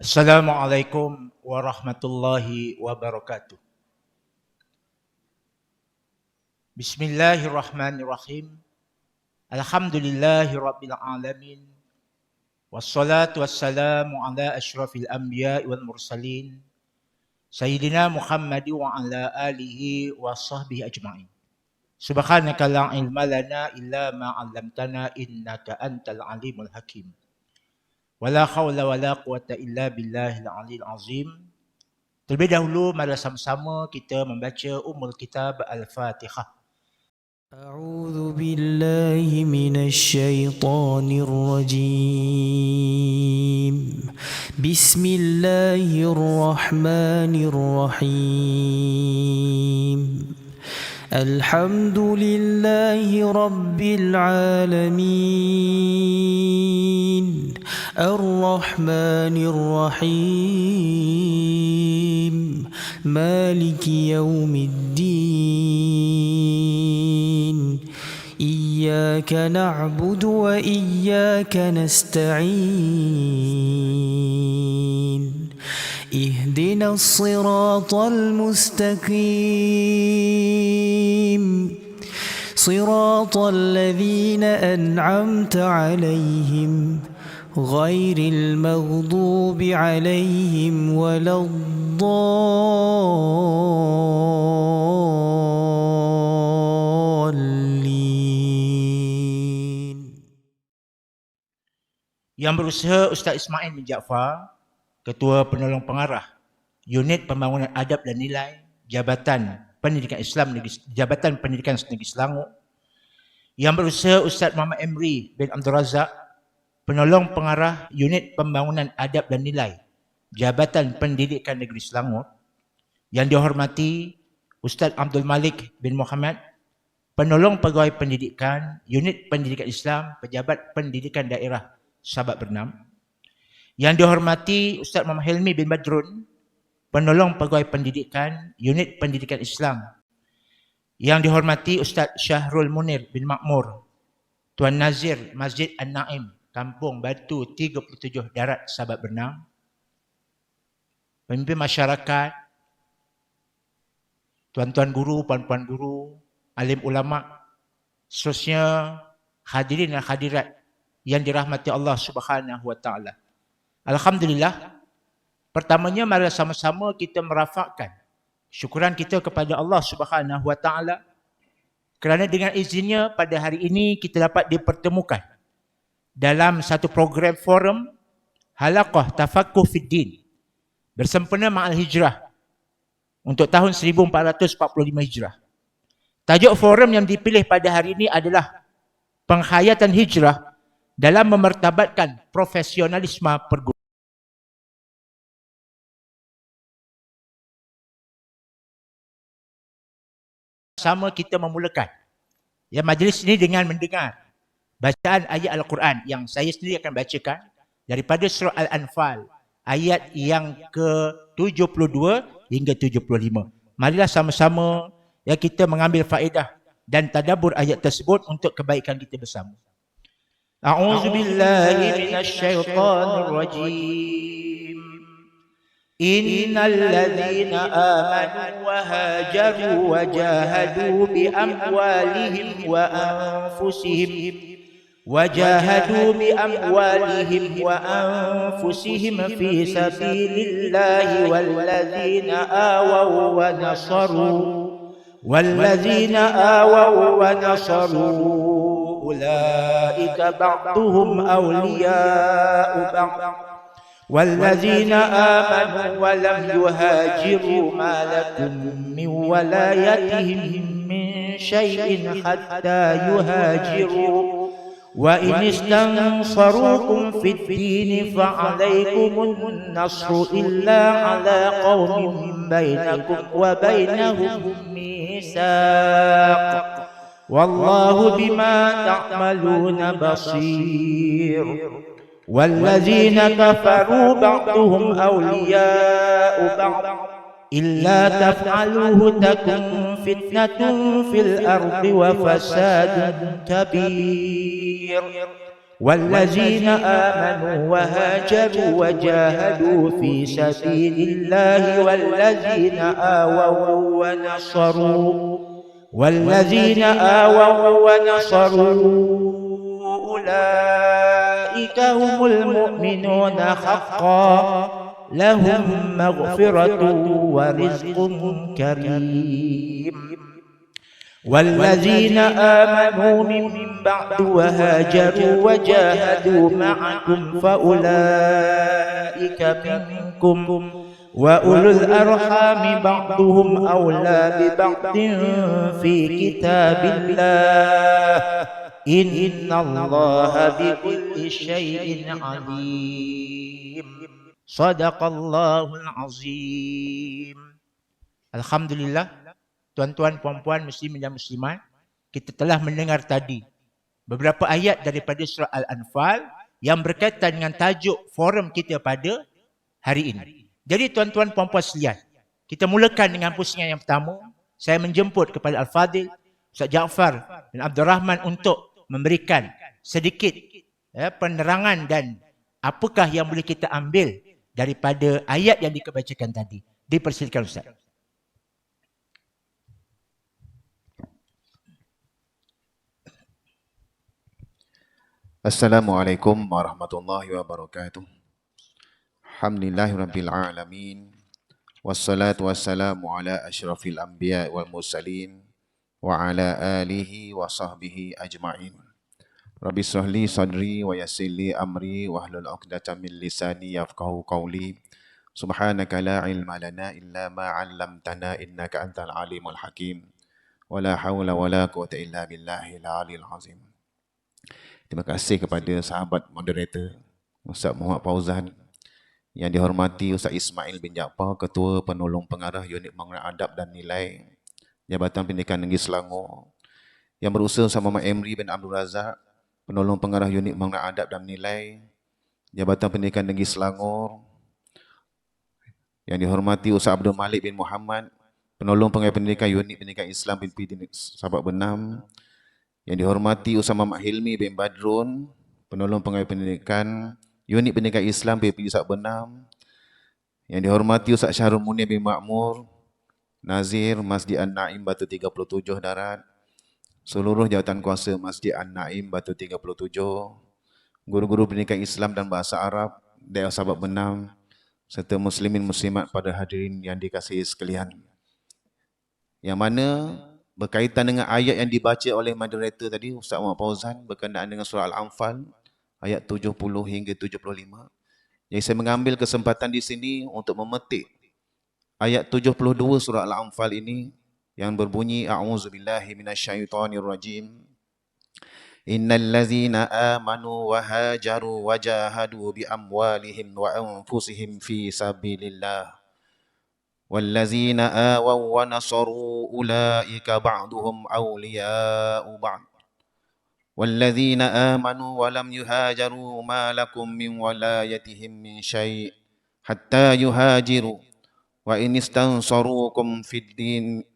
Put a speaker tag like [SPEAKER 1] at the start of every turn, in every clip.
[SPEAKER 1] Assalamualaikum warahmatullahi wabarakatuh. Bismillahirrahmanirrahim. Alhamdulillahi rabbil alamin. Wassalatu wassalamu ala asyrafil anbiya'i wal mursalin. Sayyidina Muhammad wa ala alihi wa sahbihi ajma'in. Subhanaka la ilma lana illa ma 'allamtana innaka antal alimul hakim. Wala haula wala quwata illa billahil aliyil azim. Terlebih dahulu mari sama-sama kita membaca Kitab Al-Fatihah.
[SPEAKER 2] أعوذ بالله من الشيطان الرجيم بسم الله الرحمن الرحيم الحمد لله رب العالمين الرحمن الرحيم مالك يوم الدين إياك نعبد وإياك نستعين اهدنا الصراط المستقيم صراط الذين أنعمت عليهم غير المغضوب عليهم ولا الضالين.
[SPEAKER 1] Yang berusaha Ustaz Ismail bin Jaafar, Ketua Penolong Pengarah Unit Pembangunan Adab dan Nilai Jabatan Pendidikan Islam Jabatan Pendidikan Negeri Selangor. Yang berusaha Ustaz Muhammad Emri bin Abdul Razak, Penolong Pengarah Unit Pembangunan Adab dan Nilai Jabatan Pendidikan Negeri Selangor. Yang dihormati Ustaz Abdul Malik bin Muhammad, Penolong Pegawai Pendidikan Unit Pendidikan Islam Pejabat Pendidikan Daerah Sabak Bernam. Yang dihormati Ustaz Muhammad Helmi bin Badrun, Penolong Pegawai Pendidikan Unit Pendidikan Islam. Yang dihormati Ustaz Syahrul Munir bin Makmur, Tuan Nazir Masjid An-Naim, Kampung Batu 37 Darat Sabak Bernam. Pemimpin masyarakat, tuan-tuan guru, puan-puan guru, alim ulama, seterusnya hadirin dan hadirat yang dirahmati Allah Subhanahu wa taala. Alhamdulillah, pertamanya mari sama-sama kita merafakkan syukuran kita kepada Allah Subhanahu wa taala kerana dengan izinnya pada hari ini kita dapat dipertemukan dalam satu program forum Halaqah Tafaqquh Fid Din bersempena Ma'al Hijrah untuk tahun 1445 Hijrah. Tajuk forum yang dipilih pada hari ini adalah penghayatan hijrah dalam memertabatkan profesionalisme perguruan. Sama kita memulakan majlis ini dengan mendengar bacaan ayat Al-Quran yang saya sendiri akan bacakan daripada surah Al-Anfal ayat yang ke-72 hingga 75. Marilah sama-sama kita mengambil faedah dan tadabbur ayat tersebut untuk kebaikan kita bersama. A'udzu billahi minasyaitonir rajim. Innal ladzina amanu wa hajaru wa jahadu bi amwalihim wa anfusihim وجاهدوا بأموالهم وأنفسهم في سبيل الله والذين آووا ونصروا أولئك بعضهم أولياء بعض والذين آمنوا ولم يهاجروا ما لكم من ولايتهم من شيء حتى يهاجروا وإن استنصروكم في الدين فعليكم النصر إلا على قوم بينكم وبينهم ميثاق والله بما تعملون بصير والذين كفروا بعضهم أولياء بعض إلا تفعلوه تكن فتنة في الأرض وفساد كبير والذين آمنوا وهاجروا وجاهدوا في سبيل الله والذين آووا ونصروا أولئك هم المؤمنون حقا لهم مغفرة ورزق كريم والذين آمنوا من بعد وهاجروا وجاهدوا معكم فأولئك منكم وأولو الأرحام بعضهم أولى ببعض في كتاب الله إن الله بكل شيء عليم صدق الله العظيم. Alhamdulillah, tuan-tuan, puan-puan, muslimin dan muslimat, kita telah mendengar tadi beberapa ayat daripada surah Al-Anfal yang berkaitan dengan tajuk forum kita pada hari ini. Jadi tuan-tuan, puan-puan sekalian, kita mulakan dengan pusingan yang pertama. Saya menjemput kepada Al-Fadhil Ustaz Jaafar bin Abdul Rahman untuk memberikan sedikit penerangan dan apakah yang boleh kita ambil daripada ayat yang dikebacakan tadi. Dipersilakan Ustaz.
[SPEAKER 3] Assalamualaikum warahmatullahi wabarakatuh. Alhamdulillahirabbil alamin. Wassalatu wassalamu ala asyrafil anbiya wal mursalin wa ala alihi wa sahbihi ajma'in. Rabbi shrah li sadri wa yassir li amri wahlul 'uqdatam min lisani yafqahu qawli. Subhanaka la ilma lana illa ma 'allamtana innaka antal alimul hakim. Wala haula wala quwwata illa billahil aliyil azim. Terima kasih kepada sahabat moderator Ustaz Muhammad Fauzan, yang dihormati Ustaz Ismail bin Jaafar, Ketua Penolong Pengarah Unit Pembangunan Adab dan Nilai Jabatan Pendidikan Negeri Selangor, yang berusaha bersama Mak Emri bin Abdul Razak, Penolong Pengarah Unit Pembangunan Adab dan Nilai Jabatan Pendidikan Negeri Selangor, yang dihormati Ustaz Abdul Malik bin Muhammad, Penolong Pengarah Pendidikan Unit Pendidikan Islam PPD Sabak Benam, yang dihormati Ustaz Muhammad Hilmi bin Badrun, Penolong Pengarah Pendidikan Unit Pendidikan Islam PPD Sabak Benam, yang dihormati Ustaz Syahrul Munir bin Makmur, Nazir Masjid An-Naim Batu 37 Darat, seluruh jawatan kuasa Masjid An-Naim Batu 37, guru-guru pendidikan Islam dan bahasa Arab daerah Sabak Benam, serta muslimin muslimat pada hadirin yang dikasihi sekalian. Yang mana berkaitan dengan ayat yang dibaca oleh moderator tadi, Ustaz Muhammad Fauzan, berkenaan dengan surah Al-Anfal, ayat 70 hingga 75. Jadi saya mengambil kesempatan di sini untuk memetik ayat 72 surah Al-Anfal ini yang berbunyi, A'udzubillahi minasyaitonirrajim. Innal ladzina amanu wa hajaru wa jahadu bi amwalihim wa anfusihim fi sabilillah. والذين آووا ونصروا أولئك بعضهم أولياء بعض والذين آمنوا ولم يهاجروا ما لكم من ولايتهم من شيء حتى يهاجروا وإن استنصروكم في الدين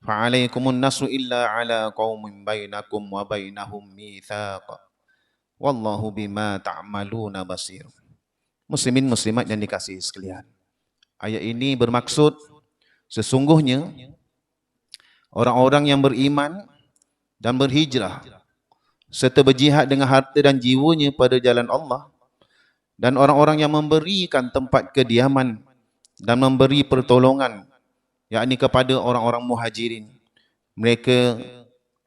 [SPEAKER 3] فعليكم النصر إلا على قوم بينكم وبينهم ميثاق والله بما تعملون بصير. Muslimin muslimat yang dikasihi sekalian, ayat ini bermaksud sesungguhnya orang-orang yang beriman dan berhijrah serta berjihad dengan harta dan jiwanya pada jalan Allah, dan orang-orang yang memberikan tempat kediaman dan memberi pertolongan, yakni kepada orang-orang muhajirin, mereka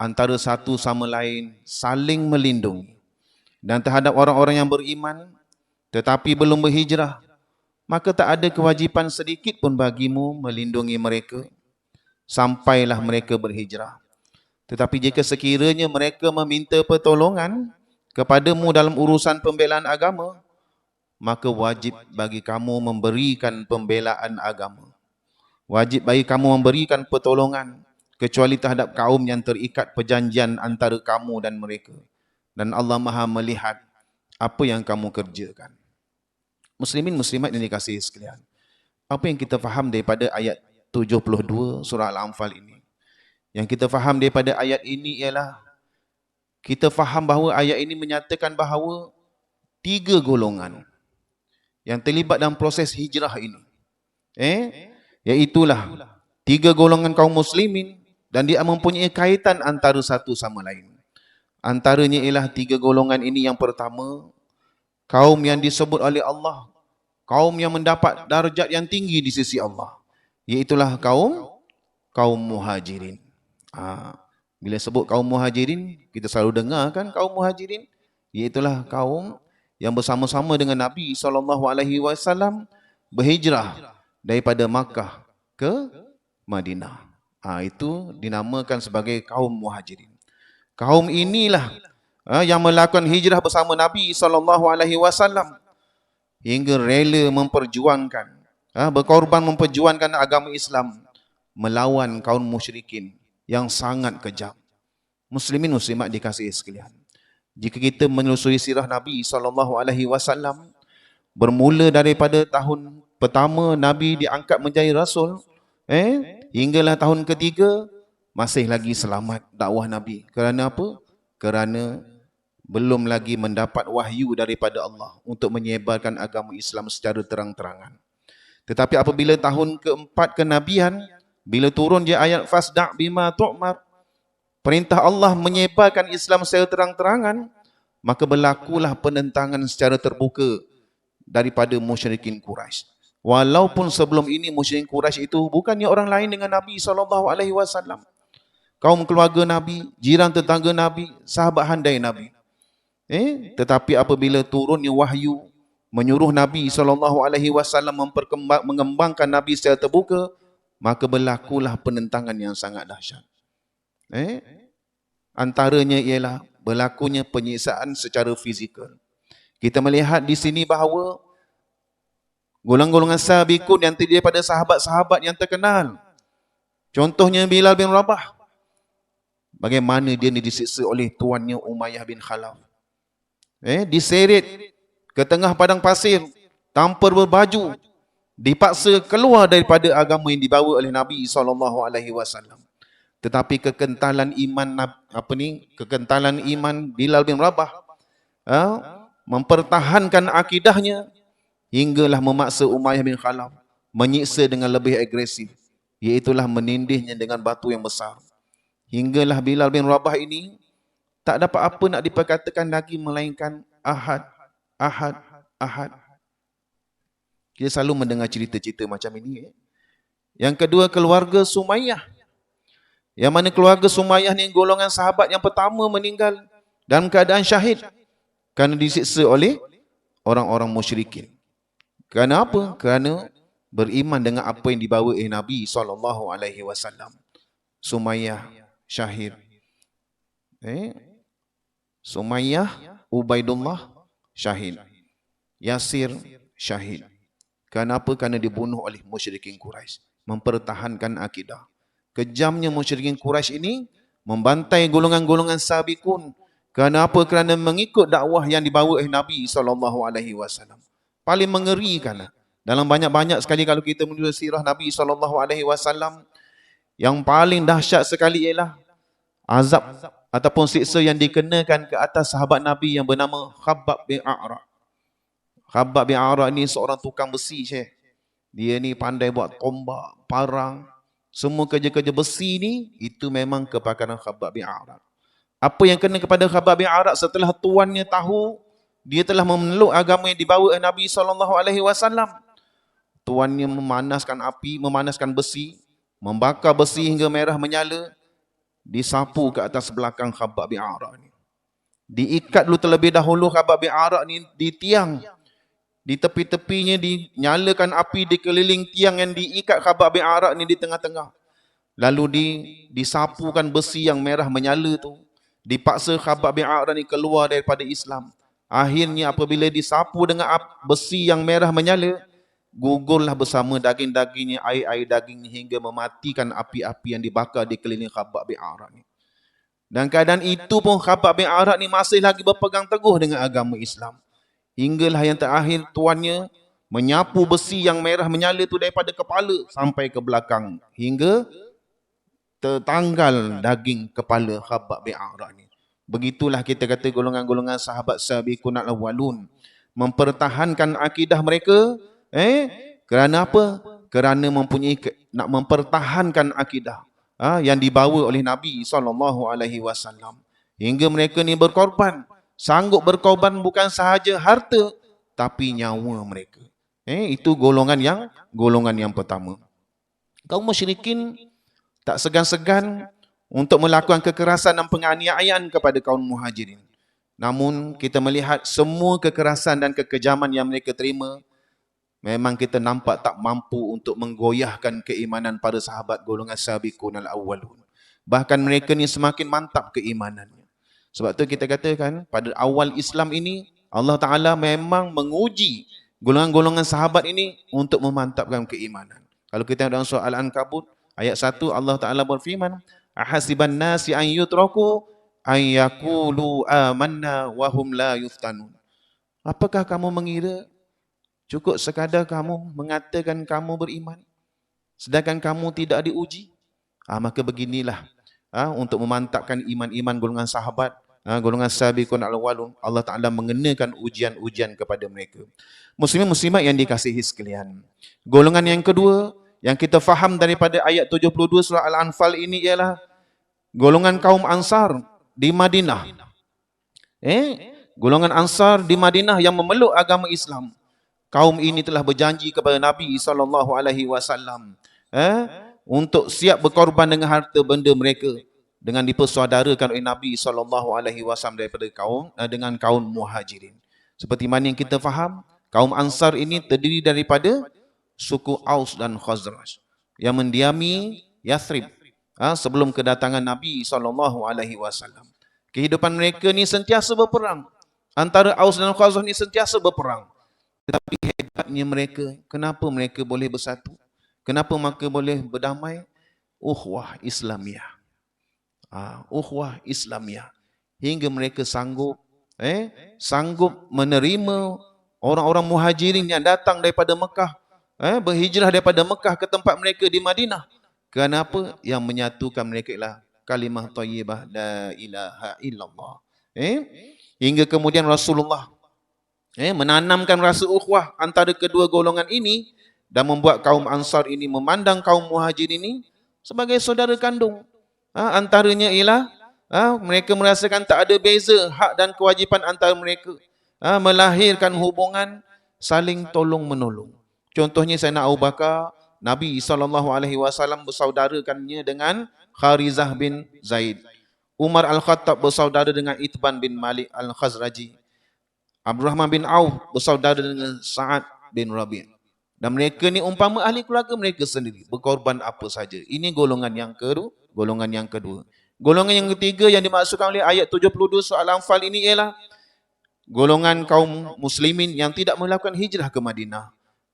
[SPEAKER 3] antara satu sama lain saling melindungi. Dan terhadap orang-orang yang beriman tetapi belum berhijrah, maka tak ada kewajipan sedikit pun bagimu melindungi mereka sampailah mereka berhijrah. Tetapi jika sekiranya mereka meminta pertolongan kepadamu dalam urusan pembelaan agama, maka wajib bagi kamu memberikan pembelaan agama. Wajib bagi kamu memberikan pertolongan, kecuali terhadap kaum yang terikat perjanjian antara kamu dan mereka. Dan Allah Maha melihat apa yang kamu kerjakan. Muslimin muslimat yang dikasihi sekalian, apa yang kita faham daripada ayat 72 surah Al-Anfal ini? Yang kita faham daripada ayat ini ialah kita faham bahawa ayat ini menyatakan bahawa 3 golongan yang terlibat dalam proses hijrah ini. Iaitulah 3 golongan kaum muslimin dan dia mempunyai kaitan antara satu sama lain. Antaranya ialah 3 golongan ini. Yang pertama, kaum yang disebut oleh Allah, kaum yang mendapat darjat yang tinggi di sisi Allah, iaitulah kaum muhajirin. Bila sebut kaum muhajirin, kita selalu dengar kan kaum muhajirin, iaitulah kaum yang bersama-sama dengan Nabi SAW berhijrah daripada Makkah ke Madinah. Itu dinamakan sebagai kaum muhajirin. Kaum inilah yang melakukan hijrah bersama Nabi SAW hingga rela memperjuangkan, berkorban memperjuangkan agama Islam melawan kaum musyrikin yang sangat kejam. Muslimin muslimat dikasihi sekalian, jika kita menelusuri sirah Nabi SAW, bermula daripada tahun pertama Nabi diangkat menjadi Rasul, hinggalah tahun ketiga, masih lagi selamat dakwah Nabi. Kerana apa? Kerana belum lagi mendapat wahyu daripada Allah untuk menyebarkan agama Islam secara terang-terangan. Tetapi apabila tahun keempat kenabian, bila turun je ayat fasda' bima tu'mar, perintah Allah menyebarkan Islam secara terang-terangan, maka berlakulah penentangan secara terbuka daripada musyrikin Quraisy. Walaupun sebelum ini musyrikin Quraisy itu bukannya orang lain dengan Nabi SAW. Kaum keluarga Nabi, jiran tetangga Nabi, sahabat handai Nabi. Tetapi apabila turunnya wahyu menyuruh Nabi SAW mengembangkan Nabi secara terbuka, maka berlakulah penentangan yang sangat dahsyat. Antaranya ialah berlakunya penyiksaan secara fizikal. Kita melihat di sini bahawa golongan-golongan sabiqun yang terdiri daripada sahabat-sahabat yang terkenal, contohnya Bilal bin Rabah, bagaimana dia disiksa oleh tuannya Umayyah bin Khalaf, diseret ke tengah padang pasir tanpa berbaju, dipaksa keluar daripada agama yang dibawa oleh Nabi SAW. Tetapi kekentalan iman Bilal bin Rabah mempertahankan akidahnya hinggalah memaksa Umayyah bin Khalaf menyiksa dengan lebih agresif, iaitulah menindihnya dengan batu yang besar. Hinggalah Bilal bin Rabah ini tak dapat apa nak diperkatakan lagi melainkan Ahad, Ahad, Ahad. Kita selalu mendengar cerita-cerita macam ini. Yang kedua, keluarga Sumayyah. Yang mana keluarga Sumayyah ni golongan sahabat yang pertama meninggal dalam keadaan syahid kerana disiksa oleh orang-orang musyrikin. Kerana apa? Kerana beriman dengan apa yang dibawa oleh Nabi SAW. Sumayyah syahid. Sumayyah, Ubaidullah syahid. Yasir syahid. Kerana apa? Kerana dibunuh oleh musyrikin Quraisy, mempertahankan akidah. Kejamnya musyrikin Quraisy ini membantai golongan-golongan sabiqun. Kerana apa? Kerana mengikut dakwah yang dibawa oleh Nabi SAW. Paling mengerikan. Dalam banyak-banyak sekali kalau kita menulis sirah Nabi SAW, yang paling dahsyat sekali ialah azab ataupun siksa yang dikenakan ke atas sahabat Nabi yang bernama Khabbab bin A'ra. Khabbab bin A'ra ni seorang tukang besi, Syekh. Dia ni pandai buat tombak, parang, semua kerja-kerja besi ni, itu memang kepakaran Khabbab bin A'ra. Apa yang kena kepada Khabbab bin A'ra setelah tuannya tahu dia telah memeluk agama yang dibawa oleh Nabi SAW, tuannya memanaskan api, memanaskan besi, membakar besi hingga merah menyala, disapu ke atas belakang Khabbab bin A'ra ni. Diikat dulu terlebih dahulu Khabbab bin A'ra ni di tiang. Di tepi-tepinya dinyalakan api di keliling tiang yang diikat Khabbab bin A'ra ni di tengah-tengah. Lalu disapukan besi yang merah menyala tu. Dipaksa Khabbab bin A'ra ni keluar daripada Islam. Akhirnya apabila disapu dengan besi yang merah menyala, gugurlah bersama daging-dagingnya, air-air dagingnya hingga mematikan api-api yang dibakar di keliling Khabbab bin A'ra ni. Dan keadaan itu pun Khabbab bin A'ra ni masih lagi berpegang teguh dengan agama Islam. Hinggalah yang terakhir tuannya menyapu besi yang merah menyala tu daripada kepala sampai ke belakang hingga tertanggal daging kepala Khabbab bin A'ra ni. Begitulah kita kata golongan-golongan sahabat sabiqun al-awwalun mempertahankan akidah mereka kerana apa? Kerana nak mempertahankan akidah yang dibawa oleh Nabi SAW. Hingga mereka ni berkorban, sanggup berkorban bukan sahaja harta tapi nyawa mereka. Itu golongan yang pertama. Kaum musyrikin tak segan-segan untuk melakukan kekerasan dan penganiayaan kepada kaum muhajirin. Namun kita melihat semua kekerasan dan kekejaman yang mereka terima, memang kita nampak tak mampu untuk menggoyahkan keimanan para sahabat golongan sabiqun al-awwalun. Bahkan mereka ni semakin mantap keimanannya. Sebab tu kita katakan pada awal Islam ini Allah Ta'ala memang menguji golongan-golongan sahabat ini untuk memantapkan keimanan. Kalau kita dalam surah Al-Ankabut ayat 1 Allah Ta'ala berfirman, ahasiban nasi an yutraku an yaqulu amanna wa hum la yuftanun. Apakah kamu mengira cukup sekadar kamu mengatakan kamu beriman sedangkan kamu tidak diuji? Maka beginilah untuk memantapkan iman-iman golongan sahabat, golongan sabiqun al-awwalun, Allah Ta'ala mengenakan ujian-ujian kepada mereka. Muslimin muslimat yang dikasihi sekalian, golongan yang kedua yang kita faham daripada ayat 72 surah Al-Anfal ini ialah golongan kaum Ansar di Madinah. Golongan Ansar di Madinah yang memeluk agama Islam. Kaum ini telah berjanji kepada Nabi SAW untuk siap berkorban dengan harta benda mereka dengan dipersaudarakan oleh Nabi SAW daripada dengan kaum Muhajirin. Seperti mana yang kita faham, kaum Ansar ini terdiri daripada suku Aus dan Khazraj yang mendiami Yathrib sebelum kedatangan Nabi SAW. Kehidupan mereka ni sentiasa berperang. Antara Aus dan Khazraj ni sentiasa berperang. Tetapi hebatnya mereka, kenapa mereka boleh bersatu? Kenapa mereka boleh berdamai? Ukhuwah Islamiyah. Ukhuwah Islamiyah. Hingga mereka sanggup menerima orang-orang muhajirin yang datang daripada Mekah, berhijrah daripada Mekah ke tempat mereka di Madinah. Kenapa? Yang menyatukan mereka ialah kalimah thayyibah la ilaha illallah. Hingga kemudian Rasulullah menanamkan rasa ukhuwah antara kedua golongan ini dan membuat kaum Ansar ini memandang kaum Muhajirin ini sebagai saudara kandung. Antaranya ialah mereka merasakan tak ada beza hak dan kewajipan antara mereka, melahirkan hubungan saling tolong menolong. Contohnya Sayyidina Abu Bakar, Nabi SAW bersaudarakannya dengan Kharizah bin Zaid. Umar Al-Khattab bersaudara dengan Itban bin Malik Al-Khazraji. Abdurrahman bin Auf bersaudara dengan Sa'ad bin Rabi'. Dan mereka ni umpama ahli keluarga mereka sendiri, berkorban apa saja. Ini golongan yang kedua. Golongan yang ketiga yang dimaksudkan oleh ayat 72 surah Al-Anfal ini ialah golongan kaum muslimin yang tidak melakukan hijrah ke Madinah.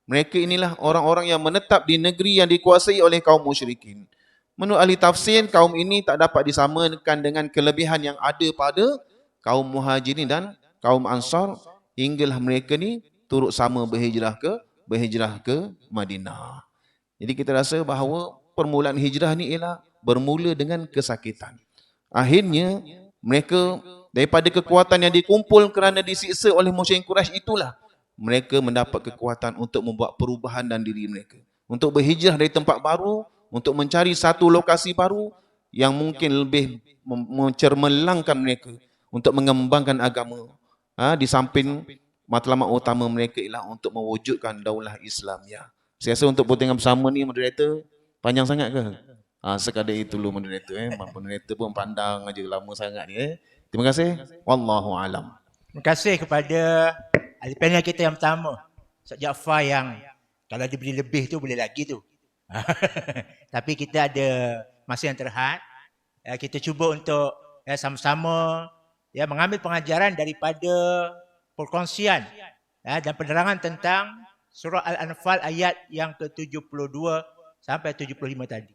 [SPEAKER 3] Mereka inilah orang-orang yang menetap di negeri yang dikuasai oleh kaum musyrikin. Menurut ahli tafsir, kaum ini tak dapat disamakan dengan kelebihan yang ada pada kaum Muhajirin dan kaum Ansar, hinggalah mereka ni turut sama berhijrah ke Madinah. Jadi kita rasa bahawa permulaan hijrah ni ialah bermula dengan kesakitan. Akhirnya mereka daripada kekuatan yang dikumpul kerana disiksa oleh musyrikin Quraisy, itulah mereka mendapat kekuatan untuk membuat perubahan dalam diri mereka, untuk berhijrah dari tempat baru, untuk mencari satu lokasi baru yang mungkin lebih mencermelangkan mereka untuk mengembangkan agama. Di samping matlamat utama mereka ialah untuk mewujudkan daulah Islamiyah. Saya rasa untuk pertandingan bersama ni, moderator, panjang sangat ke? Sekadar itu dulu moderator. Moderator pun pandang aja lama sangat ni. Terima kasih. Wallahu alam.
[SPEAKER 1] Terima kasih kepada ahli panel kita yang pertama, Ustaz Jaafar, yang kalau diberi lebih tu boleh lagi tu. Tapi kita ada masa yang terhad. Kita cuba untuk sama-sama mengambil pengajaran daripada perkongsian dan penerangan tentang surah Al-Anfal ayat yang ke-72 sampai 75 tadi.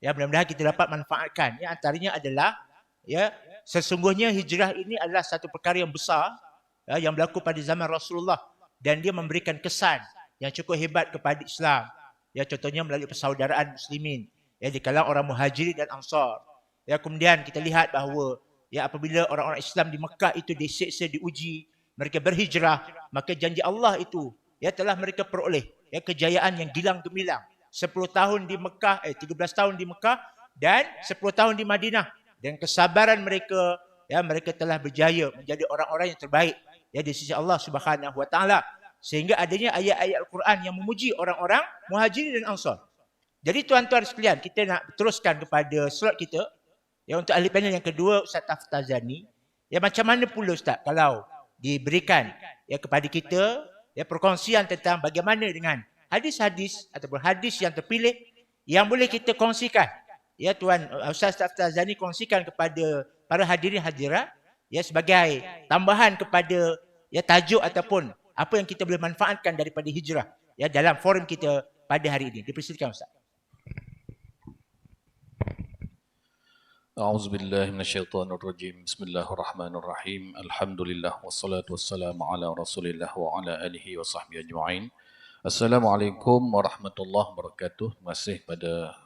[SPEAKER 1] Mudah-mudahan kita dapat manfaatkan. Antaranya adalah sesungguhnya hijrah ini adalah satu perkara yang besar yang berlaku pada zaman Rasulullah, dan dia memberikan kesan yang cukup hebat kepada Islam. Contohnya melalui persaudaraan muslimin di kalangan orang Muhajirin dan Ansar. Kemudian kita lihat bahawa Ya, apabila orang-orang Islam di Mekah itu disiksa, diuji, mereka berhijrah, maka janji Allah itu ya telah mereka peroleh ya kejayaan yang gilang gemilang. 10 tahun di Mekah, 13 tahun di Mekah dan 10 tahun di Madinah. Dan kesabaran mereka, ya mereka telah berjaya menjadi orang-orang yang terbaik ya di sisi Allah Subhanahu wa taala. Sehingga adanya ayat-ayat Al-Quran yang memuji orang-orang Muhajirin dan Ansar. Jadi tuan-tuan sekalian, kita nak teruskan kepada slot kita. Ya, untuk ahli panel yang kedua, Ustaz Taftazani. Ya, macam mana pula Ustaz kalau diberikan ya kepada kita ya perkongsian tentang bagaimana dengan hadis-hadis ataupun hadis yang terpilih yang boleh kita kongsikan. Ya, Tuan Ustaz Taftazani kongsikan kepada para hadirin hadirat ya sebagai tambahan kepada ya tajuk ataupun apa yang kita boleh manfaatkan daripada hijrah ya dalam forum kita pada hari ini. Dipersilakan Ustaz.
[SPEAKER 4] أعوذ بالله من الشيطان الرجيم بسم الله الرحمن الرحيم الحمد لله والصلاة والسلام على رسول الله وعلى آله وصحبه أجمعين. Assalamualaikum warahmatullahi wabarakatuh. Masih pada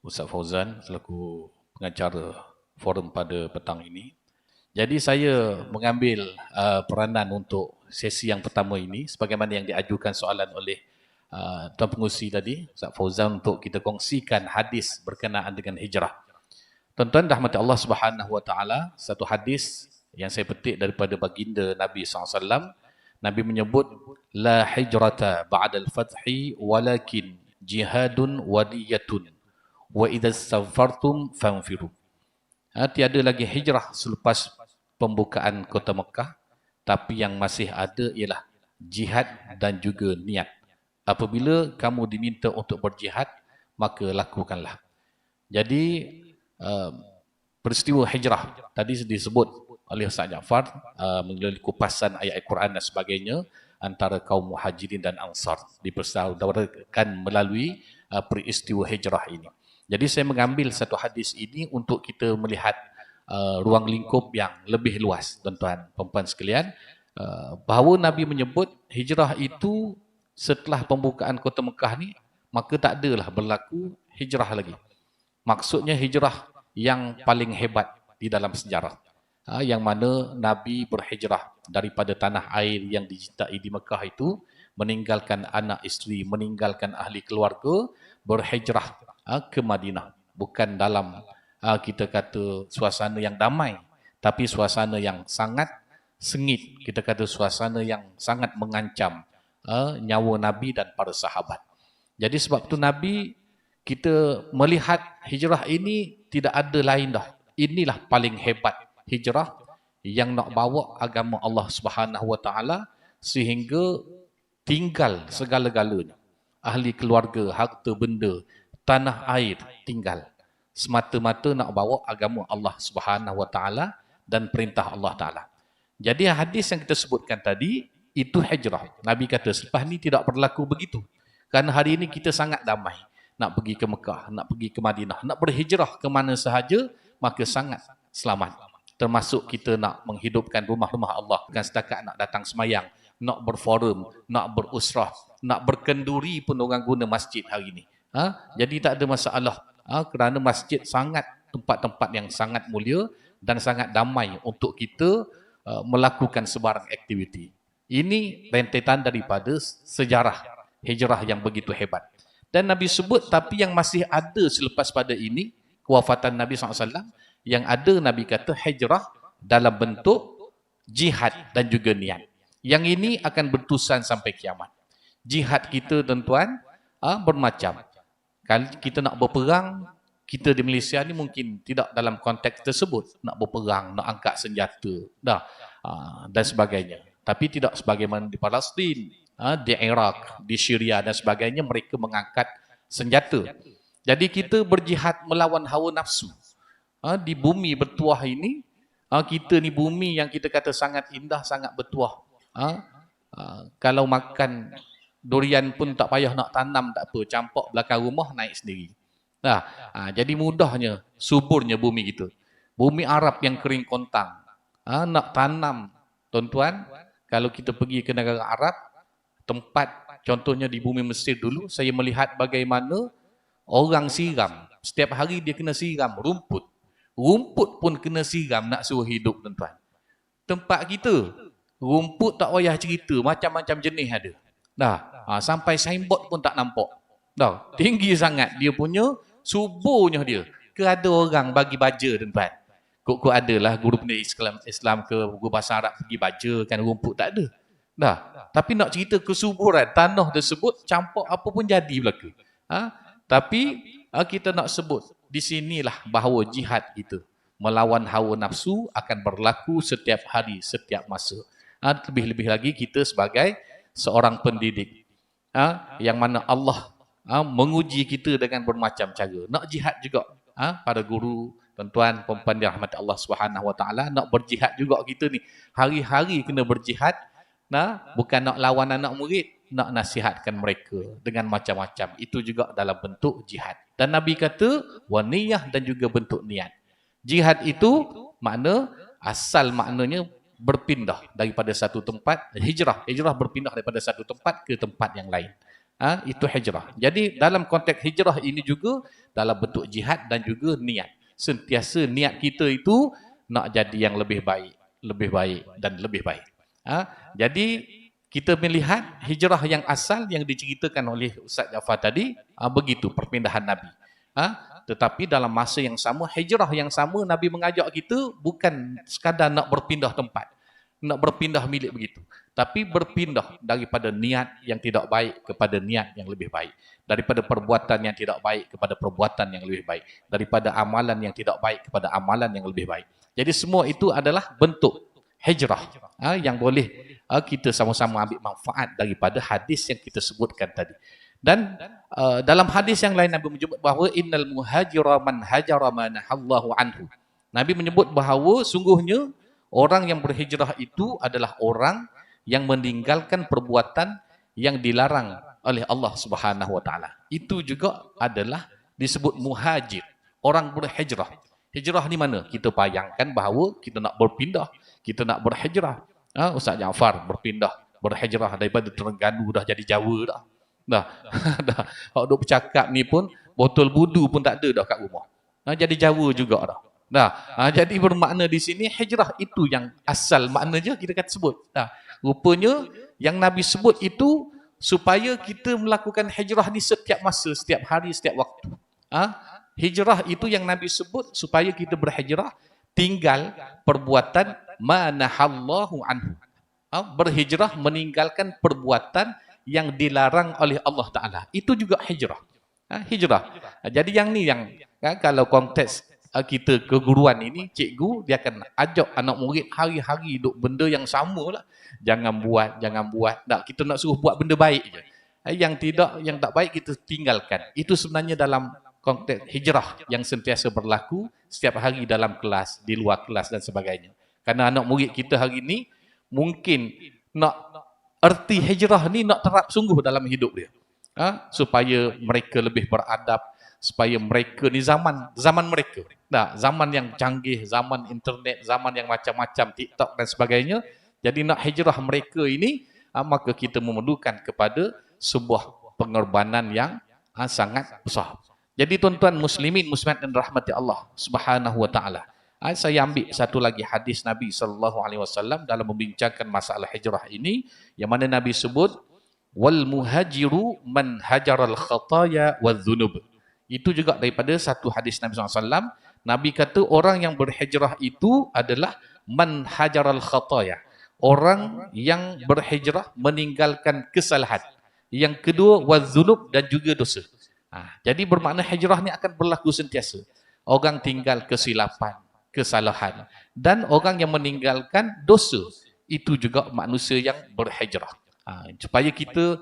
[SPEAKER 4] Ustaz Fauzan selaku pengacara forum pada petang ini. Jadi saya mengambil peranan untuk sesi yang pertama ini sebagaimana yang diajukan soalan oleh Tuan Pengurusi tadi, Ustaz Fauzan, untuk kita kongsikan hadis berkenaan dengan hijrah. Tuan-tuan rahmati Allah Subhanahu wa taala, satu hadis yang saya petik daripada baginda Nabi SAW. Nabi menyebut la hijrata ba'da al-fathi walakin jihadun wadiyatun wa idza safartum fanfiru. Tiada lagi hijrah selepas pembukaan kota Mekah, tapi yang masih ada ialah jihad dan juga niat. Apabila kamu diminta untuk berjihad, maka lakukanlah. Jadi peristiwa hijrah tadi disebut oleh Ustaz Jaafar melalui kupasan ayat Al-Quran dan sebagainya antara kaum Muhajirin dan Ansar dipersaudarakan melalui peristiwa hijrah ini. Jadi saya mengambil satu hadis ini untuk kita melihat ruang lingkup yang lebih luas, tuan-tuan puan-puan sekalian, bahawa Nabi menyebut hijrah itu setelah pembukaan kota Mekah ni, maka tak adalah berlaku hijrah lagi. Maksudnya hijrah yang paling hebat di dalam sejarah. Yang mana Nabi berhijrah daripada tanah air yang dicintai di Mekah itu, meninggalkan anak isteri, meninggalkan ahli keluarga, berhijrah ke Madinah. Bukan dalam kita kata suasana yang damai, tapi suasana yang sangat sengit. Kita kata suasana yang sangat mengancam nyawa Nabi dan para sahabat. Jadi sebab itu Nabi, kita melihat hijrah ini tidak ada lain dah. Inilah paling hebat hijrah yang nak bawa agama Allah Subhanahu wa taala sehingga tinggal segala-galanya. Ahli keluarga, harta benda, tanah air tinggal. Semata-mata nak bawa agama Allah Subhanahu wa taala dan perintah Allah taala. Jadi hadis yang kita sebutkan tadi itu hijrah. Nabi kata selepas ni tidak berlaku begitu. Kerana hari ini kita sangat damai. Nak pergi ke Mekah, nak pergi ke Madinah, nak berhijrah ke mana sahaja, maka sangat selamat. Termasuk kita nak menghidupkan rumah-rumah Allah, bukan setakat nak datang semayang, nak berforum, nak berusrah, nak berkenduri pun orang guna masjid hari ini. Jadi tak ada masalah, kerana masjid sangat tempat-tempat yang sangat mulia dan sangat damai untuk kita melakukan sebarang aktiviti. Ini rentetan daripada sejarah hijrah yang begitu hebat. Dan Nabi sebut, tapi yang masih ada selepas pada ini, kewafatan Nabi SAW, yang ada Nabi kata hijrah dalam bentuk jihad dan juga niat. Yang ini akan berterusan sampai kiamat. Jihad kita, tuan-tuan, bermacam. Kalau kita nak berperang, kita di Malaysia ni mungkin tidak dalam konteks tersebut. Nak berperang, nak angkat senjata, dan sebagainya. Tapi tidak sebagaimana di Palestin, di Iraq, di Syria dan sebagainya, mereka mengangkat senjata. Jadi kita berjihad melawan hawa nafsu. Di bumi bertuah ini, kita ni bumi yang kita kata sangat indah, sangat bertuah. Kalau makan durian pun tak payah nak tanam, tak apa, campak belakang rumah naik sendiri. Jadi mudahnya, suburnya bumi kita. Bumi Arab yang kering kontang, nak tanam, tuan-tuan, kalau kita pergi ke negara Arab, tempat contohnya di bumi Mesir dulu, saya melihat bagaimana orang siram. Setiap hari dia kena siram rumput. Rumput pun kena siram nak suruh hidup tuan-tuan. Tempat kita, rumput tak payah cerita, macam-macam jenis ada. Dah, sampai signboard pun tak nampak. Dah, tinggi sangat dia punya, suburnya dia. Ke ada orang bagi baja tuan-tuan. Kok adalah guru pendidikan Islam ke guru bahasa Arab pergi baja kan rumput tak ada. Dah, tapi nak cerita kesuburan tanah tersebut campak apa pun jadi belaka. Tapi kita nak sebut di sinilah bahawa jihad kita melawan hawa nafsu akan berlaku setiap hari, setiap masa. Lebih-lebih lagi kita sebagai seorang pendidik, yang mana Allah menguji kita dengan bermacam cara. Nak jihad juga, para guru, tuan-tuan, puan-puan dirahmati Allah Subhanahu Wa Taala, nak berjihad juga kita ni. Hari-hari kena berjihad, bukan nak lawan anak murid, nak nasihatkan mereka dengan macam-macam. Itu juga dalam bentuk jihad. Dan Nabi kata, wa niyah dan juga bentuk niat. Jihad itu asal maknanya berpindah daripada satu tempat, hijrah. Hijrah berpindah daripada satu tempat ke tempat yang lain. Itu hijrah. Jadi dalam konteks hijrah ini juga dalam bentuk jihad dan juga niat. Sentiasa niat kita itu nak jadi yang lebih baik dan lebih baik. Jadi kita melihat hijrah yang asal yang diceritakan oleh Ustaz Jaafar tadi, begitu perpindahan Nabi. Tetapi dalam masa yang sama, hijrah yang sama, Nabi mengajak kita bukan sekadar nak berpindah tempat, nak berpindah milik begitu. Tapi berpindah daripada niat yang tidak baik kepada niat yang lebih baik. Daripada perbuatan yang tidak baik kepada perbuatan yang lebih baik. Daripada amalan yang tidak baik kepada amalan yang lebih baik. Jadi semua itu adalah bentuk hijrah yang boleh kita sama-sama ambil manfaat daripada hadis yang kita sebutkan tadi. Dan dalam hadis yang lain Nabi menyebut bahawa innal muhajira man hajara ma nahallahu anhu. Nabi menyebut bahawa sungguhnya orang yang berhijrah itu adalah orang yang meninggalkan perbuatan yang dilarang oleh Allah Subhanahu Wa Taala. Itu juga adalah disebut muhajir, orang berhijrah. Hijrah ni mana? Kita bayangkan bahawa kita nak berpindah, kita nak berhijrah. Ustaz Jaafar berhijrah daripada Terengganu dah jadi Jawa dah. Dah. Kalau duk bercakap ni pun botol budu pun tak ada dah kat rumah. Jadi Jawa juga dah. Jadi bermakna di sini hijrah itu yang asal maknanya kita kata sebut. Rupanya yang Nabi sebut itu supaya kita melakukan hijrah ni setiap masa, setiap hari, setiap waktu. Hijrah itu yang Nabi sebut supaya kita berhijrah tinggal perbuatan manahallahu anhu. Berhijrah meninggalkan perbuatan yang dilarang oleh Allah Ta'ala. Itu juga hijrah. Hijrah. Jadi yang ni yang kalau konteks kita keguruan ini, cikgu dia akan ajak anak murid hari-hari duk benda yang sama lah. Jangan buat. Tak, kita nak suruh buat benda baik je. Yang tak baik kita tinggalkan. Itu sebenarnya dalam konteks hijrah yang sentiasa berlaku setiap hari dalam kelas, di luar kelas dan sebagainya. Karena anak murid kita hari ini mungkin nak erti hijrah ni nak terap sungguh dalam hidup dia. Supaya mereka lebih beradab, supaya mereka ni zaman mereka. Zaman yang canggih, zaman internet, zaman yang macam-macam, TikTok dan sebagainya. Jadi nak hijrah mereka ini, maka kita memerlukan kepada sebuah pengorbanan yang sangat besar. Jadi tuan-tuan muslimin, muslimat dan rahmati Allah Subhanahu Wa Taala. Saya ambil satu lagi hadis Nabi SAW dalam membincangkan masalah hijrah ini, yang mana Nabi sebut, wal muhajiru man hajaral khataya wal dhunub. Itu juga daripada satu hadis Nabi SAW. Nabi kata orang yang berhijrah itu adalah man hajaral khataya. Orang yang berhijrah meninggalkan kesalahan. Yang kedua, wal dhunub, dan juga dosa. Jadi bermakna hijrah ni akan berlaku sentiasa. Orang tinggal kesilapan, kesalahan. Dan orang yang meninggalkan dosa, itu juga manusia yang berhijrah. Supaya kita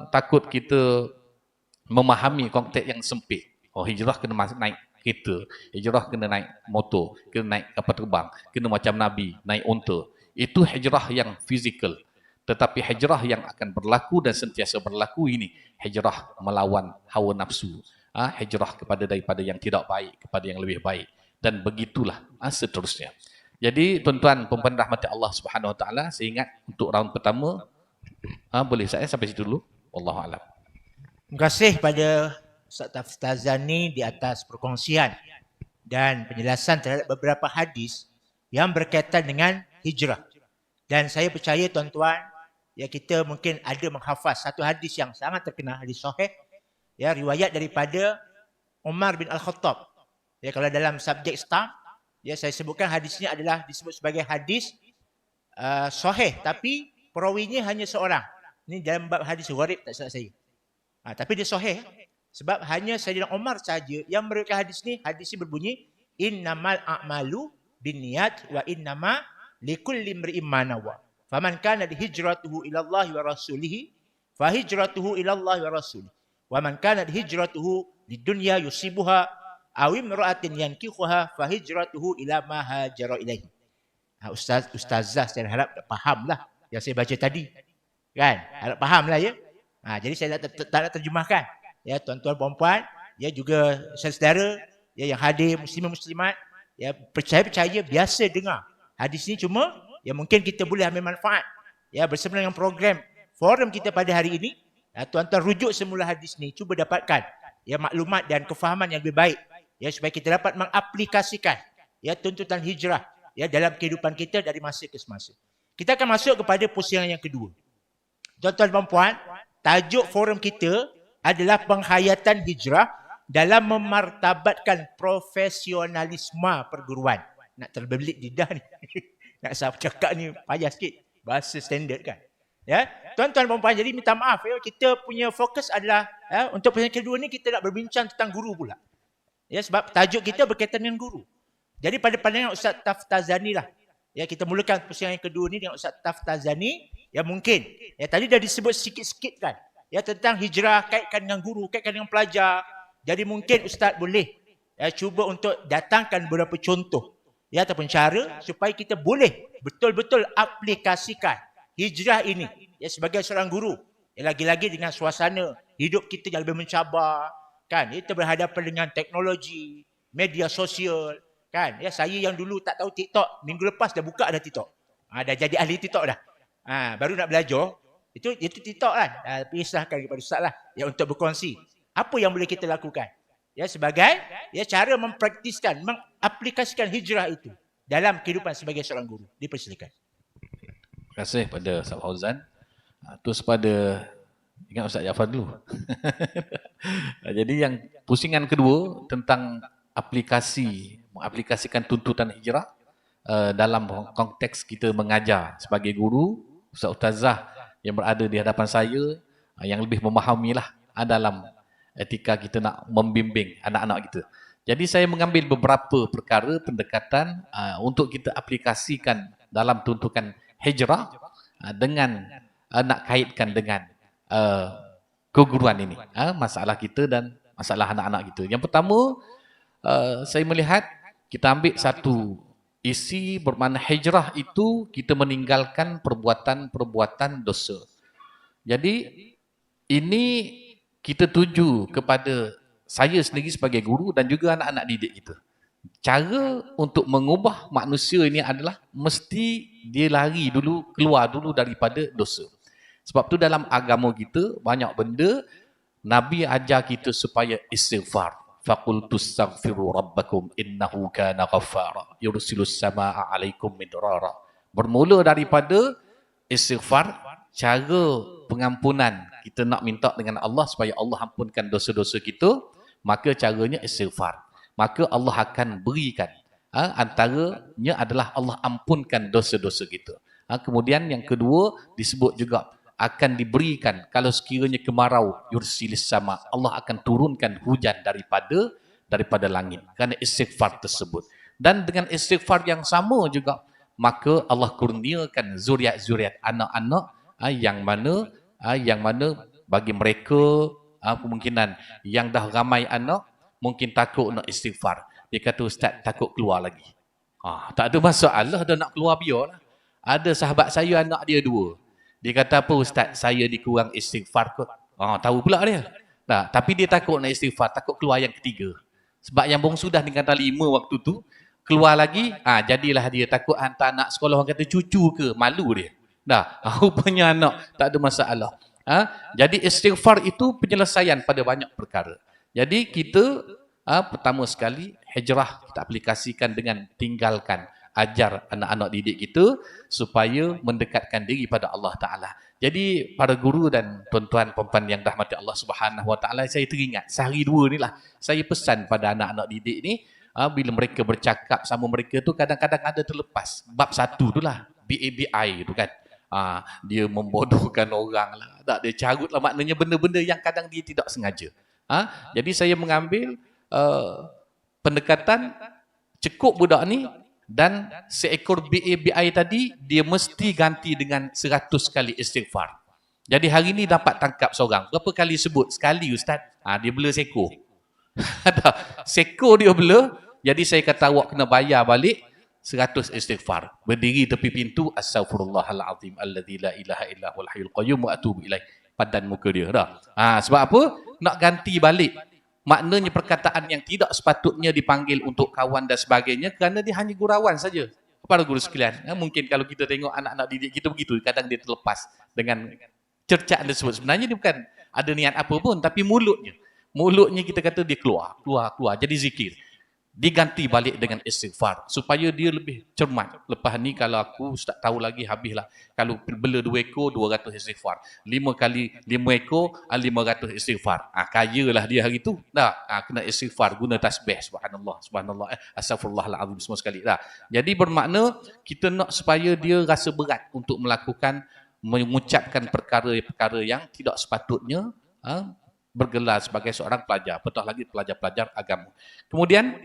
[SPEAKER 4] takut kita memahami konteks yang sempit. Hijrah kena naik kereta, hijrah kena naik motor, kena naik kapal terbang, kena macam Nabi, naik unta. Itu hijrah yang fizikal. Tetapi hijrah yang akan berlaku dan sentiasa berlaku ini, hijrah melawan hawa nafsu. Hijrah daripada yang tidak baik kepada yang lebih baik. Dan begitulah seterusnya. Jadi tuan-tuan puan rahmati Allah Subhanahu Wa Taala, saya ingat untuk round pertama, boleh saya sampai situ dulu. Wallahu a'lam.
[SPEAKER 1] Terima kasih pada Ustaz Tafzani di atas perkongsian dan penjelasan terhadap beberapa hadis yang berkaitan dengan hijrah. Dan saya percaya tuan-tuan, ya kita mungkin ada menghafaz satu hadis yang sangat terkenal, hadis sahih, ya riwayat daripada Umar bin Al-Khattab. Ya kalau dalam subjek stam, ya saya sebutkan hadisnya adalah disebut sebagai hadis sahih tapi perawinya hanya seorang. Ini dalam bab hadis gharib tak salah saya. Tapi dia sahih sebab hanya Sayyidina Umar saja yang meriwayatkan hadis ni. Hadis ini berbunyi innamal a'malu binniyat wa innama likulli imri'in ma nawa. Faman kana hijratuhu ila Allah wa rasulih fa hijratuhu ila Allah wa rasulih. Wa man kana hijratuhu lidunya yusibuha aw imra'atin yankihuha fa hijratuhu ila ma hajara ilaihi. Ustazah saya harap fahamlah yang saya baca tadi. Kan? Harap fahamlah ya. Jadi saya tak nak terjemahkan. Ya tuan-tuan puan-puan, ya juga saudara ya yang hadir muslimin muslimat, ya percaya biasa dengar. Hadis ni cuma ya mungkin kita boleh ambil manfaat. Ya bersama dengan program forum kita pada hari ini, tuan-tuan rujuk semula hadis ni, cuba dapatkan ya maklumat dan kefahaman yang lebih baik ya supaya kita dapat mengaplikasikan ya tuntutan hijrah ya dalam kehidupan kita dari masa ke semasa. Kita akan masuk kepada pusingan yang kedua. Tuan-tuan dan puan, tajuk forum kita adalah penghayatan hijrah dalam memartabatkan profesionalisme perguruan. Nak terbelit lidah ni. Nak saya cakap ni payah sikit. Bahasa standard kan. Ya, tuan-tuan dan puan, jadi minta maaf ya, kita punya fokus adalah untuk pusingan kedua ni kita nak berbincang tentang guru pula. Ya, sebab tajuk kita berkaitan dengan guru. Jadi pada pandangan Ustaz Taftazani lah. Ya, kita mulakan pusingan yang kedua ni dengan Ustaz Taftazani. Ya mungkin. Ya tadi dah disebut sikit-sikit kan. Ya tentang hijrah kaitkan dengan guru, kaitkan dengan pelajar. Jadi mungkin Ustaz boleh cuba untuk datangkan beberapa contoh ya ataupun cara supaya kita boleh betul-betul aplikasikan hijrah ini ya sebagai seorang guru. Ya, lagi-lagi dengan suasana hidup kita yang lebih mencabar kan. Kita berhadapan dengan teknologi, media sosial kan. Ya saya yang dulu tak tahu TikTok, minggu lepas dah buka dah TikTok. Dah jadi ahli TikTok dah. Baru nak belajar. Itu TikTok kan. Tapi serahkan kepada Ustaz lah ya untuk berkongsi apa yang boleh kita lakukan ya sebagai ya cara mempraktiskan, mengaplikasikan hijrah itu dalam kehidupan sebagai seorang guru. Dipersilakan.
[SPEAKER 4] Terima kasih pada Ustaz Fauzan. Terus pada ingat Ustaz Jaafar dulu. Jadi yang pusingan kedua tentang mengaplikasikan tuntutan hijrah dalam konteks kita mengajar sebagai guru, Ustaz-Ustazah yang berada di hadapan saya yang lebih memahamilah dalam etika kita nak membimbing anak-anak kita. Jadi saya mengambil beberapa perkara pendekatan untuk kita aplikasikan dalam tuntutan hijrah dengan nak kaitkan dengan keguruan ini, masalah kita dan masalah anak-anak kita. Yang pertama, saya melihat kita ambil satu isi bermakna hijrah itu kita meninggalkan perbuatan-perbuatan dosa. Jadi ini kita tuju kepada saya sendiri sebagai guru dan juga anak-anak didik kita. Cara untuk mengubah manusia ini adalah mesti dia lari dulu, keluar dulu daripada dosa. Sebab tu dalam agama kita banyak benda Nabi ajar kita supaya istighfar. فَقُلْتُ اسْتَغْفِرُوا رَبَّكُمْ إِنَّهُ كَانَ غَفَّارًا يُرْسِلُ السَّمَاءَ عَلَيْكُمْ مِدْرَارًا. Bermula daripada istighfar, cara pengampunan kita nak minta dengan Allah supaya Allah ampunkan dosa-dosa kita, maka caranya istighfar. Maka Allah akan berikan. Antaranya adalah Allah ampunkan dosa-dosa kita. Kemudian yang kedua disebut juga akan diberikan kalau sekiranya kemarau, yursilis sama, Allah akan turunkan hujan daripada langit kerana istighfar tersebut. Dan dengan istighfar yang sama juga maka Allah kurniakan zuriat-zuriat anak-anak yang mana bagi mereka kemungkinan yang dah ramai anak mungkin takut nak istighfar. Dia kata ustaz takut keluar lagi. Tak ada masalah dah nak keluar biarlah. Ada sahabat saya anak dia 2. Dia kata apa ustaz saya dikurang istighfar kot. Tahu pula dia. Tapi dia takut nak istighfar, takut keluar yang ketiga. Sebab yang bongsu dah tinggal 5 waktu tu, keluar lagi, jadilah dia takut hantar anak sekolah orang kata cucu ke, malu dia. Rupanya anak tak ada masalah. Jadi istighfar itu penyelesaian pada banyak perkara. Jadi kita pertama sekali hijrah kita aplikasikan dengan tinggalkan, ajar anak-anak didik kita supaya mendekatkan diri pada Allah Ta'ala. Jadi para guru dan tuan-tuan puan-puan yang rahmati Allah Subhanahu Wa Ta'ala, saya teringat sehari dua ni lah saya pesan pada anak-anak didik ni, bila mereka bercakap sama mereka tu kadang-kadang ada terlepas. Bab satu tu lah, BABI tu kan. Dia membodohkan orang lah. Tak, dia carut lah, maknanya benda-benda yang kadang dia tidak sengaja. Jadi saya mengambil pendekatan cukup budak ni dan seekor BABI tadi dia mesti ganti dengan 100 kali istighfar. Jadi hari ni dapat tangkap seorang. Berapa kali sebut? Sekali Ustaz. Dia bela sekor. Sekor dia bela. Jadi saya kata awak kena bayar balik 100 istighfar. Berdiri tepi pintu, astaghfirullahalazim alladzi la ilaha illa huwal hayyul qayyum wa atubu ilaih. Padan muka dia dah. Sebab apa? Nak ganti balik. Maknanya perkataan yang tidak sepatutnya dipanggil untuk kawan dan sebagainya kerana dia hanya gurauan saja. Para guru sekalian, mungkin kalau kita tengok anak-anak didik kita begitu, kadang dia terlepas dengan cercaan tersebut. Sebenarnya dia bukan ada niat apa pun, tapi mulutnya kita kata dia keluar. Jadi zikir. Diganti balik dengan istighfar supaya dia lebih cermat. Lepas ni kalau aku tak tahu lagi, habislah. Kalau bela 2 ekor 200 istighfar, 5 kali 5 ekor 500 istighfar. Kayalah dia hari tu dah. Kena istighfar, guna tasbih, subhanallah, astagfirullahalazim semua sekali dah. Jadi bermakna kita nak supaya dia rasa berat untuk melakukan, mengucapkan perkara-perkara yang tidak sepatutnya bergelar sebagai seorang pelajar, apatah lagi pelajar-pelajar agama. Kemudian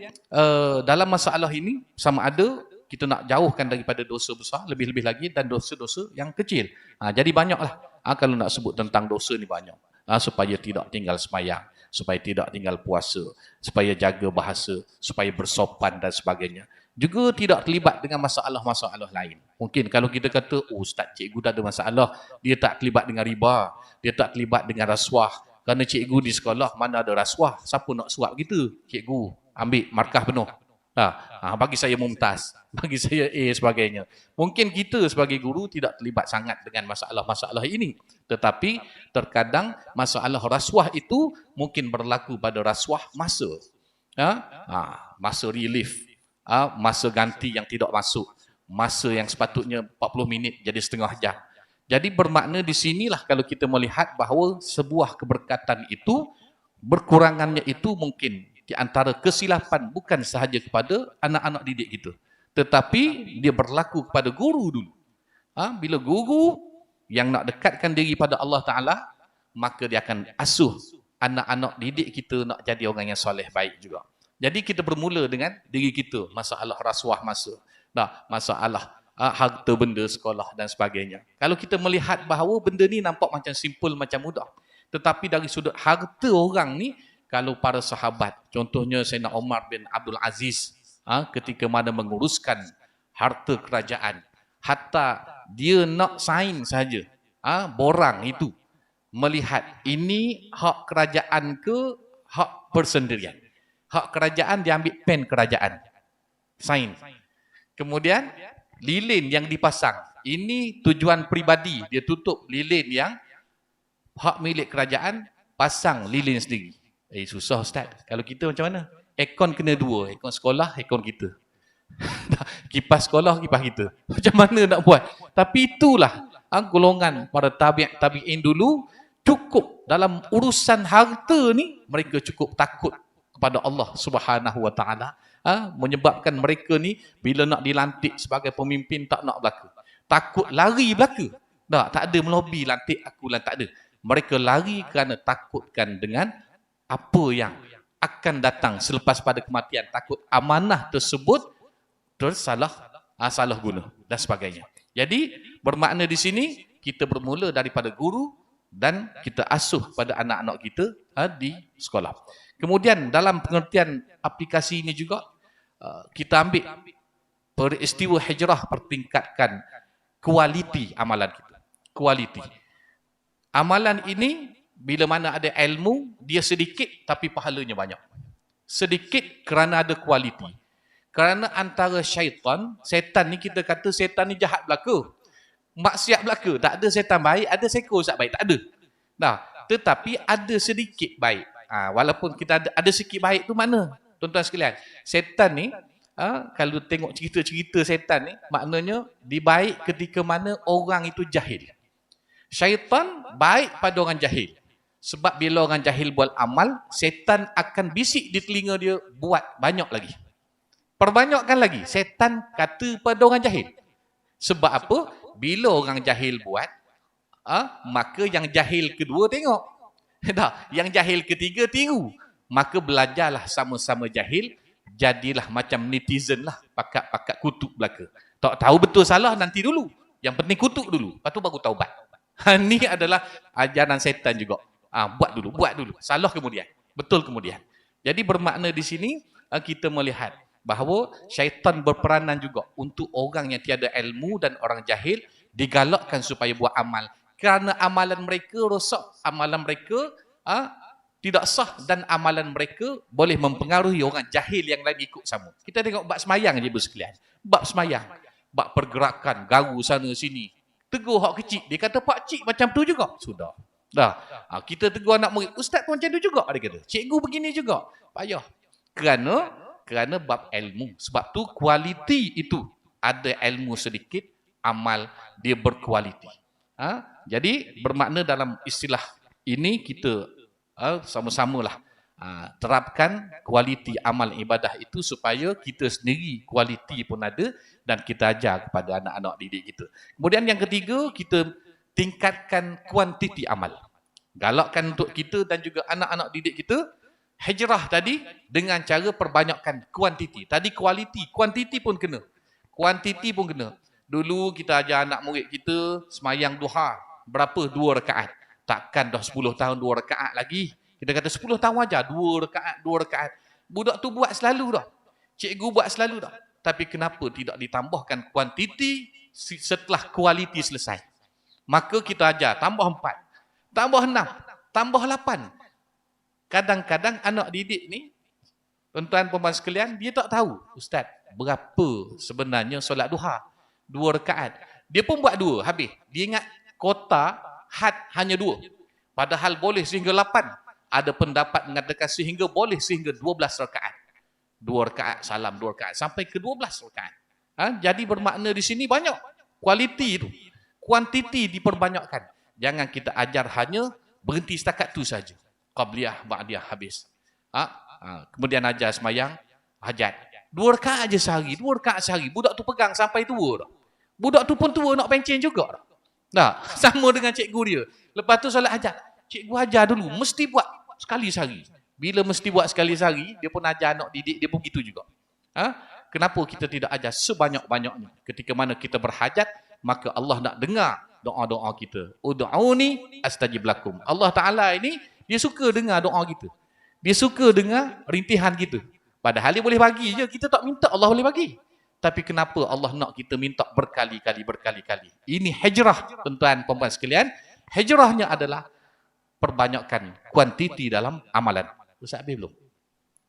[SPEAKER 4] dalam masalah ini sama ada kita nak jauhkan daripada dosa besar, lebih-lebih lagi, dan dosa-dosa yang kecil. Jadi banyaklah kalau nak sebut tentang dosa ni banyak. Supaya tidak tinggal sembahyang, supaya tidak tinggal puasa, supaya jaga bahasa, supaya bersopan dan sebagainya. Juga tidak terlibat dengan masalah-masalah lain. Mungkin kalau kita kata, Ustaz, cikgu dah ada masalah, dia tak terlibat dengan riba, dia tak terlibat dengan rasuah. Kerana cikgu di sekolah mana ada rasuah, siapa nak suap kita? Cikgu ambil markah penuh. Bagi saya mumtaz, bagi saya A sebagainya. Mungkin kita sebagai guru tidak terlibat sangat dengan masalah-masalah ini. Tetapi terkadang masalah rasuah itu mungkin berlaku pada rasuah masa. Masa relief, masa ganti yang tidak masuk, masa yang sepatutnya 40 minit jadi setengah jam. Jadi bermakna di sinilah kalau kita melihat bahawa sebuah keberkatan itu, berkurangannya itu mungkin di antara kesilapan bukan sahaja kepada anak-anak didik kita, tetapi dia berlaku kepada guru dulu. Bila guru yang nak dekatkan diri pada Allah Ta'ala, maka dia akan asuh anak-anak didik kita nak jadi orang yang soleh baik juga. Jadi kita bermula dengan diri kita, masalah rasuah masalah harta benda sekolah dan sebagainya. Kalau kita melihat bahawa benda ni nampak macam simple, macam mudah, tetapi dari sudut harta orang ni, kalau para sahabat, contohnya Sayyidina Umar bin Abdul Aziz, ketika mana menguruskan harta kerajaan, hatta dia nak sign saja, borang itu, melihat ini hak kerajaan ke hak persendirian. Hak kerajaan dia ambil pen kerajaan, sign. Kemudian lilin yang dipasang, ini tujuan peribadi, dia tutup lilin yang hak milik kerajaan, pasang lilin sendiri. Susah Ustaz. Kalau kita macam mana? Aircon kena 2, aircon sekolah, aircon kita. Kipas sekolah, kipas kita. Macam mana nak buat? Tapi itulah golongan para tabi'in dulu, cukup dalam urusan harta ni, mereka cukup takut kepada Allah Subhanahu Wa Ta'ala. Menyebabkan mereka ni bila nak dilantik sebagai pemimpin tak nak berlaku. Takut lari berlaku. Tak ada melobi lantik aku lah, tak ada. Mereka lari kerana takutkan dengan apa yang akan datang selepas pada kematian. Takut amanah tersebut salah guna dan sebagainya. Jadi bermakna di sini kita bermula daripada guru dan kita asuh pada anak-anak kita di sekolah. Kemudian dalam pengertian aplikasi ini juga kita ambil peristiwa hijrah pertingkatkan kualiti amalan kita. Kualiti. Amalan ini bila mana ada ilmu, dia sedikit tapi pahalanya banyak. Sedikit kerana ada kualiti. Kerana antara syaitan, setan ni kita kata setan ni jahat belaka. Maksiat belaka. Tak ada setan baik, ada seekor Ustaz baik. Tak ada. Tetapi ada sedikit baik. Walaupun kita ada sedikit baik tu mana? Tuan-tuan sekalian, setan ni, kalau tengok cerita-cerita setan ni, maknanya dibaik ketika mana orang itu jahil. Syaitan baik pada orang jahil. Sebab bila orang jahil buat amal, setan akan bisik di telinga dia, buat banyak lagi. Perbanyakkan lagi. Setan kata pada orang jahil. Sebab apa? Bila orang jahil buat, maka yang jahil kedua tengok. Tak, yang jahil ketiga tiru. Maka belajarlah sama-sama jahil, jadilah macam netizen lah, pakat-pakat kutuk belaka. Tak tahu betul salah nanti dulu. Yang penting kutuk dulu, lepas tu baru taubat. Ini adalah ajaran setan juga. Buat dulu. Salah kemudian. Betul kemudian. Jadi bermakna di sini kita melihat bahawa syaitan berperanan juga untuk orang yang tiada ilmu dan orang jahil digalakkan supaya buat amal. Kerana amalan mereka rosak, amalan mereka tidak sah dan amalan mereka boleh mempengaruhi orang jahil yang lain ikut sama. Kita tengok bab semayang je bersekalian. Bab semayang, bab pergerakan, garu sana sini. Tegur hak kecil, dia kata pak cik macam tu juga. Sudah. Dah. Kita tegur anak murid, ustaz pun macam tu juga dia kata. Cikgu begini juga. Payah. Kerana bab ilmu. Sebab tu kualiti itu ada ilmu sedikit, amal dia berkualiti. Jadi bermakna dalam istilah ini kita sama-samalah terapkan kualiti amal ibadah itu supaya kita sendiri kualiti pun ada dan kita ajar kepada anak-anak didik kita. Kemudian yang ketiga, kita tingkatkan kuantiti amal. Galakkan untuk kita dan juga anak-anak didik kita hijrah tadi dengan cara perbanyakkan kuantiti. Tadi kualiti, kuantiti pun kena. Kuantiti pun kena. Dulu kita ajar anak murid kita semayang duha. Berapa? 2 rakaat. Takkan dah 10 tahun 2 rakaat lagi. Kita kata 10 tahun aja 2 rakaat. Budak tu buat selalu dah. Cikgu buat selalu dah. Tapi kenapa tidak ditambahkan kuantiti setelah kualiti selesai? Maka kita ajar tambah 4, tambah 6, tambah 8. Kadang-kadang anak didik ni, tuan-tuan puan sekalian, dia tak tahu, ustaz, berapa sebenarnya solat duha? 2 rakaat. Dia pun buat 2, habis. Dia ingat kota had hanya 2. Padahal boleh sehingga 8. Ada pendapat mengatakan sehingga boleh sehingga 12 rakaat. 2 rakaat salam, 2 rakaat sampai ke 12 rakaat. Jadi bermakna di sini banyak kualiti itu. Kuantiti diperbanyakkan. Jangan kita ajar hanya berhenti setakat tu saja. Qabliyah, ba'diyah habis. Kemudian ajar semayang hajat. 2 rakaat aja sehari, 2 rakaat sehari. Budak tu pegang sampai tua dah. Budak tu pun tua nak pencen juga dah. Nah, sama dengan cikgu dia. Lepas tu solat hajat. Cikgu ajar dulu, mesti buat sekali sehari. Bila mesti buat sekali sehari, dia pun ajar anak didik, dia pun gitu juga. Kenapa kita tidak ajar sebanyak-banyaknya? Ketika mana kita berhajat, maka Allah nak dengar doa-doa kita. Ud'uni astajib lakum. Allah Ta'ala ini, dia suka dengar doa kita. Dia suka dengar rintihan kita. Padahal dia boleh bagi je, kita tak minta Allah boleh bagi. Tapi kenapa Allah nak kita minta berkali-kali? Ini hijrah, tuan-tuan, puan-puan sekalian. Hijrahnya adalah perbanyakkan kuantiti dalam amalan. Ustaz habis belum?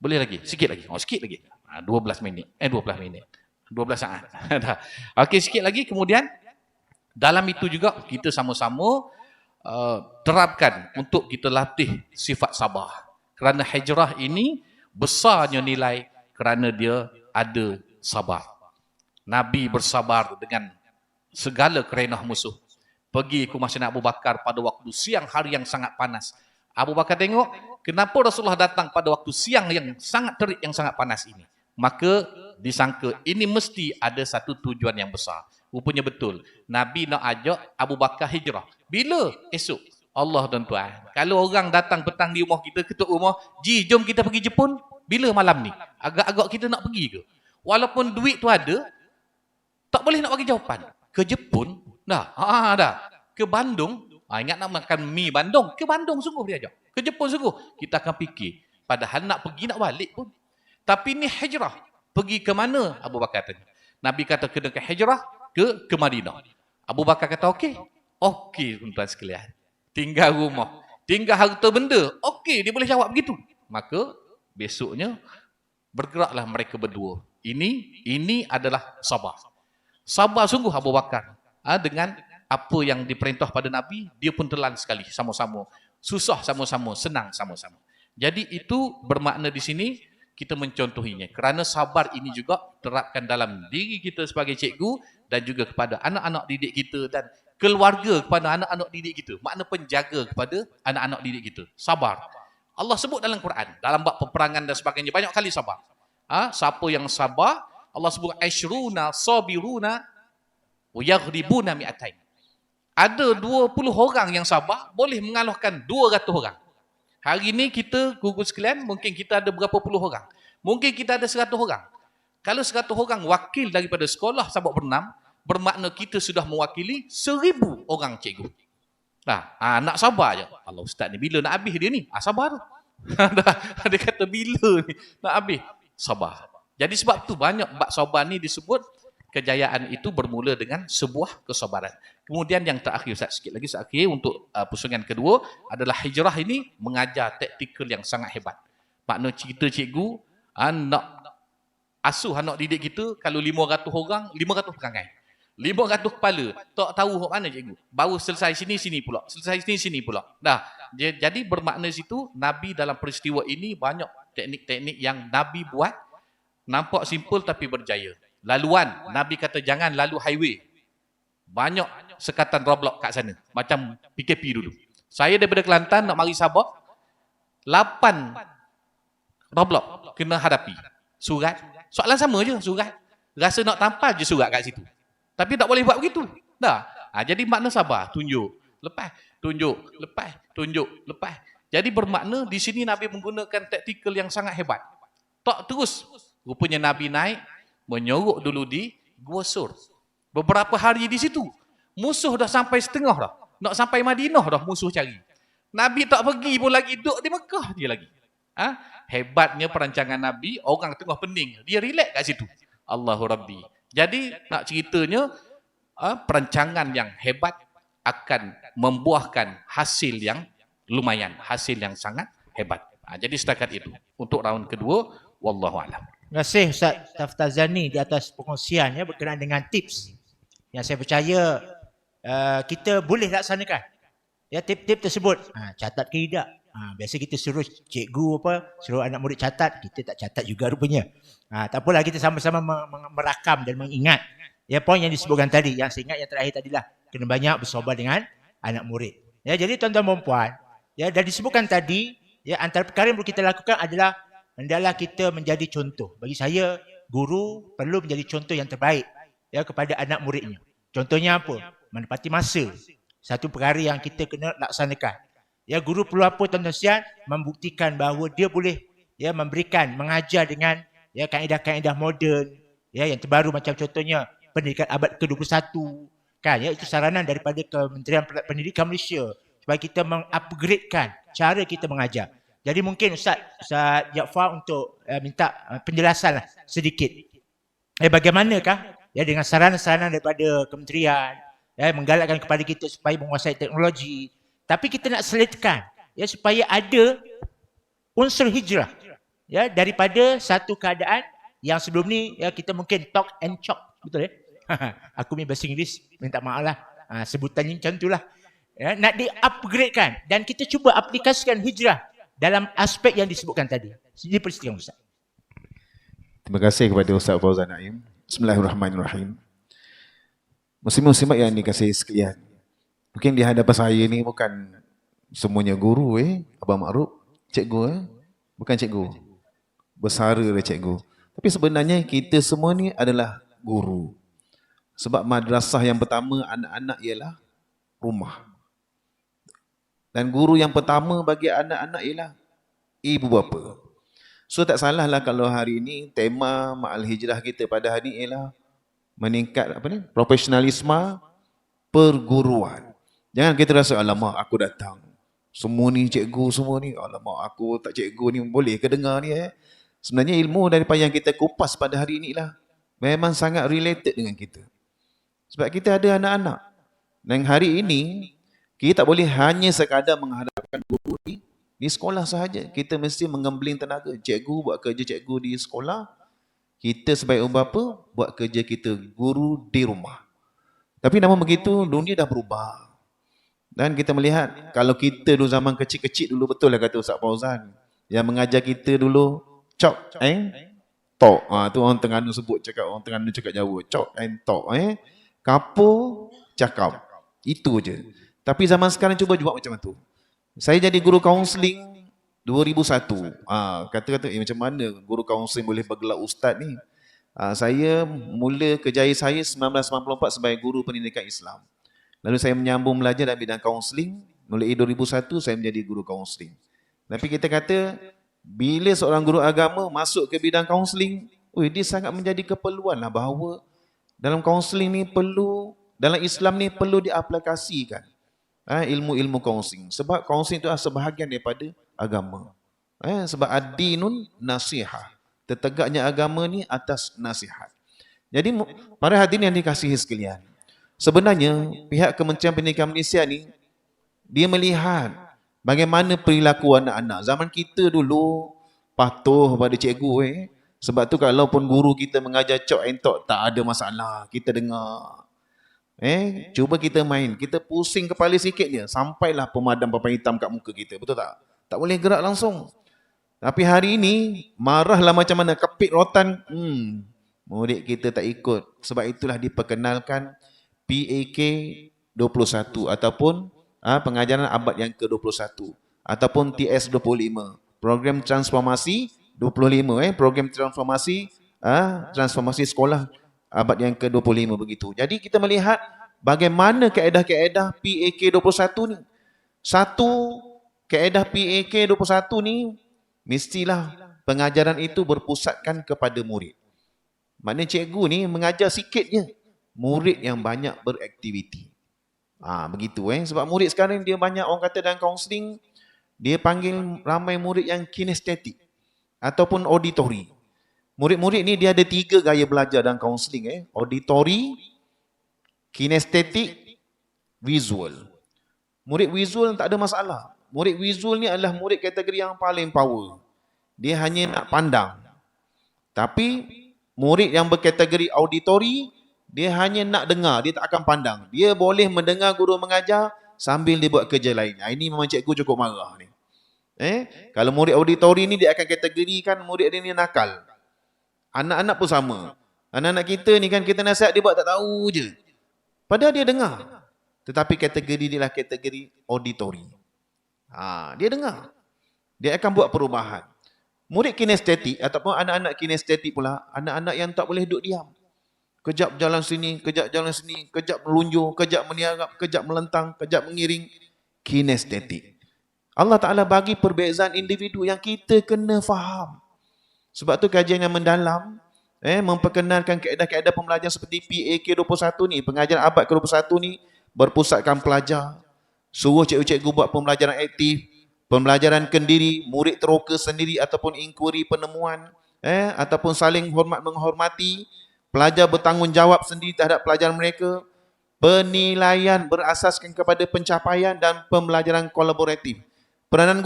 [SPEAKER 4] Boleh lagi? Sikit lagi. Sikit lagi. 12 minit. 12 minit. 12 saat. Okey, sikit lagi. Kemudian, dalam itu juga kita sama-sama terapkan untuk kita latih sifat sabar. Kerana hijrah ini besarnya nilai kerana dia ada sabar. Nabi bersabar dengan segala kerenah musuh. Pergi ke Masjid Abu Bakar pada waktu siang hari yang sangat panas. Abu Bakar tengok, kenapa Rasulullah datang pada waktu siang yang sangat terik, yang sangat panas ini. Maka disangka ini mesti ada satu tujuan yang besar. Rupanya betul. Nabi nak ajak Abu Bakar hijrah. Bila? Esok. Allah tuan-tuan. Kalau orang datang petang di rumah kita, ketuk rumah, jom kita pergi Jepun. Bila malam ni? Agak-agak kita nak pergi ke? Walaupun duit tu ada, tak boleh nak bagi jawapan. Ke Jepun? Dah. Ke Bandung? Ingat nak makan mi Bandung? Ke Bandung sungguh dia ajak. Ke Jepun sungguh. Kita akan fikir. Padahal nak pergi, nak balik pun. Tapi ni hijrah. Pergi ke mana? Abu Bakar tanya. Nabi kata kena ke hijrah ke Madinah. Abu Bakar kata okey. Okey, tuan-tuan sekalian. Tinggal rumah. Tinggal harta benda. Okey, dia boleh jawab begitu. Maka besoknya bergeraklah mereka berdua. Ini adalah sabar. Sabar sungguh Abu Bakar. Dengan apa yang diperintah pada Nabi, dia pun telan sekali sama-sama. Susah sama-sama, senang sama-sama. Jadi itu bermakna di sini kita mencontohinya. Kerana sabar ini juga terapkan dalam diri kita sebagai cikgu dan juga kepada anak-anak didik kita dan keluarga kepada anak-anak didik kita. Makna penjaga kepada anak-anak didik kita. Sabar. Allah sebut dalam Quran, dalam bab peperangan dan sebagainya, banyak kali sabar. Siapa yang sabar, Allah sebut asyruna sabiruna wa yaghribuna mi'atain. Ada 20 orang yang sabar boleh mengalahkan 200 orang. Hari ini kita, guru sekalian, mungkin kita ada berapa puluh orang. Mungkin kita ada 100 orang. Kalau 100 orang wakil daripada sekolah sabak berenam, bermakna kita sudah mewakili 1000 orang cikgu. Nak sabar je. Allah ustaz ni bila nak habis dia ni? Sabar tu. Dia kata bila ni nak habis? Sabar. Jadi sebab tu banyak bab sabar ni disebut kejayaan itu bermula dengan sebuah kesabaran. Kemudian yang terakhir Ustaz, sikit lagi terakhir untuk pusingan kedua adalah hijrah ini mengajar taktikal yang sangat hebat. Makna kita cikgu nak asuh anak didik kita, kalau 500 orang, 500 perangai. 500 kepala, tak tahu mana cikgu. Baru selesai sini pula. Selesai sini pula. Jadi bermakna situ, Nabi dalam peristiwa ini banyak teknik-teknik yang Nabi buat, nampak simple tapi berjaya. Laluan, Nabi kata jangan lalu highway. Banyak sekatan roadblock kat sana. Macam PKP dulu. Saya daripada Kelantan nak mari Sabah, 8 roadblock kena hadapi. Surat. Soalan sama je, surat. Rasa nak tampal je surat kat situ. Tapi tak boleh buat begitu. Jadi makna sabar. Tunjuk. Lepas. Tunjuk. Lepas. Tunjuk. Lepas. Jadi bermakna di sini Nabi menggunakan taktikal yang sangat hebat. Tak terus. Rupanya Nabi naik, menyorok dulu di Gua Sur. Beberapa hari di situ. Musuh dah sampai setengah dah. Nak sampai Madinah dah musuh cari. Nabi tak pergi pun lagi. Duduk di Mekah dia lagi. Hebatnya perancangan Nabi, orang tengah pening. Dia relax kat situ. Allahu Rabbi. Jadi nak ceritanya, perancangan yang hebat akan membuahkan hasil yang lumayan. Hasil yang sangat hebat. Jadi setakat itu. Untuk raun kedua, Wallahu'alam.
[SPEAKER 1] Terima kasih Ustaz Taftazani di atas perkongsian berkenaan dengan tips yang saya percaya kita boleh laksanakan. Tip-tip tersebut. Catat ke tidak? Biasa kita suruh cikgu suruh anak murid catat, kita tak catat juga rupanya. Tak apalah, kita sama-sama merakam dan mengingat. Poin yang disebutkan tadi, yang saya ingat yang terakhir tadilah, kena banyak bersabar dengan anak murid. Jadi tuan-tuan dan puan, dah disebutkan tadi, antara perkara yang perlu kita lakukan adalah hendaklah kita menjadi contoh. Bagi saya, guru perlu menjadi contoh yang terbaik kepada anak muridnya. Contohnya apa? Menepati masa. Satu perkara yang kita kena laksanakan. Guru perlu apa tuan-tuan sekalian? Membuktikan bahawa dia boleh memberikan, mengajar dengan kaedah-kaedah moden yang terbaru, macam contohnya pendidikan abad ke-21 kan. Itu saranan daripada Kementerian Pendidikan Malaysia supaya kita mengupgradekan cara kita mengajar. Jadi mungkin Ustaz Jaafar untuk minta penjelasan sedikit. Bagaimanakah dengan saranan-saranan daripada kementerian menggalakkan kepada kita supaya menguasai teknologi, tapi kita nak selitkan supaya ada unsur hijrah daripada satu keadaan yang sebelum ni kita mungkin talk and chop, betul aku ni bahasa Inggeris, minta maaf lah, sebutannya macam itulah. Nak di-upgradekan dan kita cuba aplikasikan hijrah dalam aspek yang disebutkan tadi. Jadi perhatikan Ustaz.
[SPEAKER 3] Terima kasih kepada Ustaz Fauzan Naim. Bismillahirrahmanirrahim. Muslim-muslimat yang dikasihi sekalian. Mungkin di hadapan saya ni bukan semuanya guru Abang Ma'ruf, cikgu bukan cikgu. Bersara dia cikgu. Tapi sebenarnya kita semua ni adalah guru. Sebab madrasah yang pertama anak-anak ialah rumah. Dan guru yang pertama bagi anak-anak ialah ibu bapa. So tak salahlah kalau hari ini tema Ma'al Hijrah kita pada hari ini ialah meningkat profesionalisme perguruan. Jangan kita rasa alamak aku datang, semua ni cikgu semua ni, alamak aku tak cikgu ni, boleh ke dengar ni Sebenarnya ilmu daripada yang kita kupas pada hari inilah memang sangat related dengan kita. Sebab kita ada anak-anak. Dan hari ini kita tak boleh hanya sekadar menghadapkan guru di sekolah sahaja. Kita mesti mengembeling tenaga. Cikgu buat kerja cikgu di sekolah. Kita sebagai ibu bapa buat kerja kita guru di rumah. Tapi namun begitu dunia dah berubah. Dan kita melihat kalau kita dulu zaman kecil-kecil dulu, betul lah kata Ustaz Fauzan, yang mengajar kita dulu Cok tok. Tu orang Terengganu sebut, cakap orang Terengganu cakap Jawa. Cok tok. Kapur cakap. Itu je. Tapi zaman sekarang cuba buat macam tu. Saya jadi guru kaunseling 2001. Kata-kata macam mana guru kaunseling boleh bergelar ustaz ni? Saya mula kerjaya saya 1994 sebagai guru pendidikan Islam. Lalu saya menyambung belajar dalam bidang kaunseling. Mulai 2001 saya menjadi guru kaunseling. Tapi kita kata bila seorang guru agama masuk ke bidang kaunseling, dia sangat menjadi keperluan lah bahawa dalam kaunseling ni perlu, dalam Islam ni perlu diaplikasikan ilmu-ilmu kaunseling. Sebab kaunseling itu adalah sebahagian daripada agama. Sebab ad-dinun nasihah. Tertegaknya agama ni atas nasihat. Jadi para hadirin yang dikasihi sekalian, sebenarnya pihak Kementerian Pendidikan Malaysia ni dia melihat bagaimana perilaku anak-anak. Zaman kita dulu patuh pada cikgu. Sebab tu kalau pun guru kita mengajar cok entok tak ada masalah. Kita dengar. Cuba kita main. Kita pusing kepala sikit je. Sampailah pemadam papan hitam kat muka kita. Betul tak? Tak boleh gerak langsung. Tapi hari ini marahlah macam mana, kepit rotan. Murid kita tak ikut. Sebab itulah diperkenalkan PAK 21 ataupun pengajaran abad yang ke-21 ataupun TS25, program transformasi 25, program transformasi sekolah abad yang ke-25 begitu. Jadi kita melihat bagaimana kaedah-kaedah PAK 21 ni. Satu kaedah PAK 21 ni mestilah pengajaran itu berpusatkan kepada murid. Maknanya cikgu ni mengajar sikit je, murid yang banyak beraktiviti. Begitu sebab murid sekarang dia banyak, orang kata dalam kaunseling dia panggil ramai murid yang kinestetik ataupun auditori. Murid-murid ni dia ada 3 gaya belajar dalam kaunseling auditori, kinestetik, visual. Murid visual tak ada masalah. Murid visual ni adalah murid kategori yang paling power. Dia hanya nak pandang. Tapi murid yang berkategori auditori, dia hanya nak dengar, dia tak akan pandang. Dia boleh mendengar guru mengajar sambil dia buat kerja lain. Ini memang cikgu cukup marah ni. Kalau murid auditori ni dia akan kategorikan murid dia ni nakal. Anak-anak pun sama. Anak-anak kita ni kan kita nasihat dia buat tak tahu je. Padahal dia dengar. Tetapi kategori dia lah kategori auditori. Dia dengar. Dia akan buat perubahan. Murid kinestetik ataupun anak-anak kinestetik pula, anak-anak yang tak boleh duduk diam. Kejap jalan sini, kejap jalan sini, kejap melunjur, kejap meniarap, kejap melentang, kejap mengiring. Kinestetik. Allah Ta'ala bagi perbezaan individu yang kita kena faham. Sebab tu kajian yang mendalam, memperkenalkan kaedah-kaedah pembelajaran seperti PAK 21 ni, pengajaran abad ke-21 ni, berpusatkan pelajar. Suruh cikgu-cikgu buat pembelajaran aktif, pembelajaran kendiri, murid teroka sendiri ataupun inquiry penemuan, ataupun saling hormat menghormati, pelajar bertanggungjawab sendiri terhadap pelajaran mereka, penilaian berasaskan kepada pencapaian dan pembelajaran kolaboratif. Peranan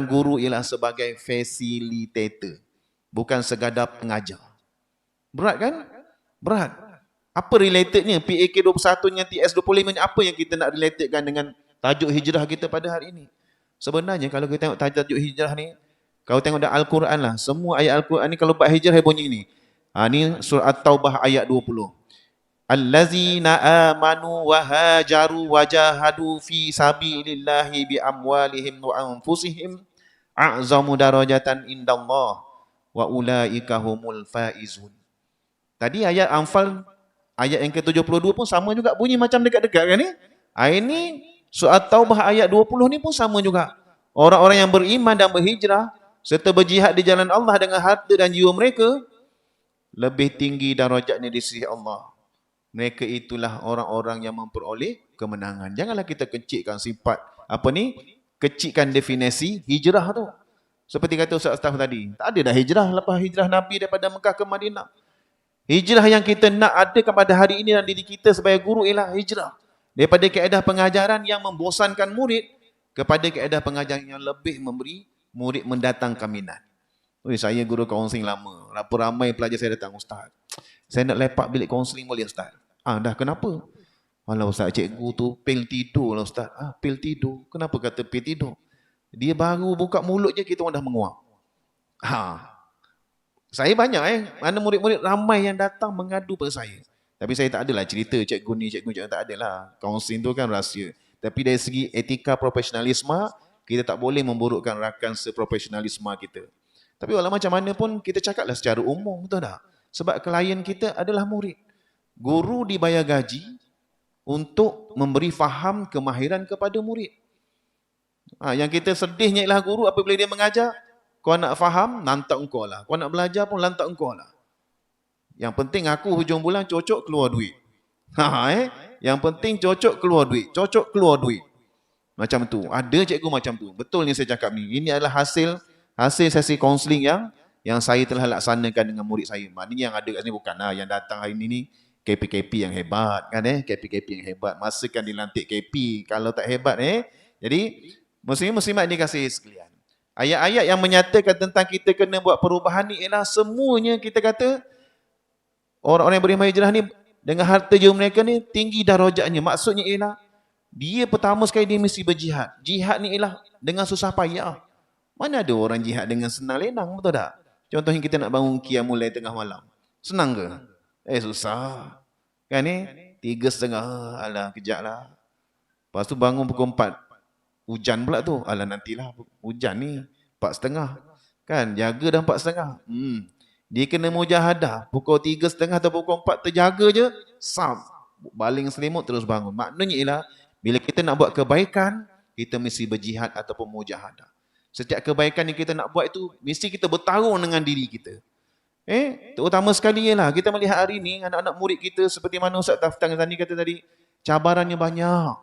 [SPEAKER 3] guru ialah sebagai facilitator, bukan sekadar pengajar. Berat kan? Berat. Apa relatednya PAK 21 dengan TS25 ni? Apa yang kita nak relatedkan dengan tajuk hijrah kita pada hari ini? Sebenarnya kalau kita tengok tajuk hijrah ni, kalau tengok dalam Al-Quran lah, semua ayat Al-Quran ni kalau bab hijrah bunyi ni. Ni surah At-Taubah ayat 20. Allazina amanu wa hajaru wa jahadu fi sabilillahi bi amwalihim wa anfusihim a'zamu darajatan indallah wa ulaika humul faizun. Tadi ayat Anfal ayat yang ke-72 pun sama juga bunyi macam dekat-dekat kan ni? Ini surah Taubah ayat 20 ni pun sama juga. Orang-orang yang beriman dan berhijrah serta berjihad di jalan Allah dengan harta dan jiwa mereka lebih tinggi darajatnya di sisi Allah. Mereka itulah orang-orang yang memperoleh kemenangan. Janganlah kita kecilkan sifat kecilkan definisi hijrah tu. Seperti kata Ustaz Astaf tadi, tak ada dah hijrah lepas hijrah Nabi daripada Mekah ke Madinah. Hijrah yang kita nak ada kepada hari ini dan diri kita sebagai guru ialah hijrah daripada kaedah pengajaran yang membosankan murid kepada kaedah pengajaran yang lebih memberi murid mendatangkan minat. Saya guru kaunseling lama. Berapa ramai pelajar saya datang, Ustaz, saya nak lepak bilik kaunseling boleh Ustaz? Dah kenapa? Alah Ustaz, cikgu tu pil tidur lah Ustaz. Pil tidur. Kenapa kata pil tidur? Dia baru buka mulut je kita orang dah menguap. Ha. Saya banyak mana murid-murid ramai yang datang mengadu pada saya. Tapi saya tak adalah cerita cikgu ni, cikgu tak adalah. Kaunseling tu kan rahsia. Tapi dari segi etika profesionalisme, kita tak boleh memburukkan rakan seprofesionalisme kita. Tapi walau macam mana pun kita cakaplah secara umum, betul tak? Sebab klien kita adalah murid. Guru dibayar gaji untuk memberi faham kemahiran kepada murid. Yang kita sedihnya ialah guru apabila dia mengajar, kau nak faham, lantak engkau lah. Kau nak belajar pun lantak engkau lah. Yang penting aku hujung bulan cocok keluar duit. Yang penting cocok keluar duit. Cocok keluar duit. Macam tu. Ada cikgu macam tu. Betul ni saya cakap ni. Ini adalah hasil sesi kaunseling yang saya telah laksanakan dengan murid saya. Maknanya yang ada kat sini bukanlah yang datang hari ni KP-KP yang hebat kan KP-KP yang hebat. Masa kan dilantik KP kalau tak hebat Jadi muslimat dikasihi sekalian. Ayat-ayat yang menyatakan tentang kita kena buat perubahan ni ialah semuanya kita kata orang-orang yang beriman hijrah ni dengan harta jiwa mereka ni tinggi darajatnya. Maksudnya ialah dia pertama sekali dia mesti berjihad. Jihad ni ialah dengan susah payah. Mana ada orang jihad dengan senang lenang, betul tak? Contohnya kita nak bangun qiyamul lail tengah malam. Senang ke? Susah. Kan 3:30, alah kejap lah. Lepas tu bangun pukul 4. Hujan pula tu. Alah nantilah hujan ni 4:30. Kan jaga dah 4:30. Dia kena mujahadah pukul 3:30 atau pukul 4 terjaga je, baling selimut terus bangun. Maknanya ialah bila kita nak buat kebaikan, kita mesti berjihad ataupun mujahadah. Setiap kebaikan yang kita nak buat itu mesti kita bertarung dengan diri kita. Terutama sekali ialah kita melihat hari ni anak-anak murid kita seperti mana Ustaz Taftang tadi kata tadi, cabarannya banyak.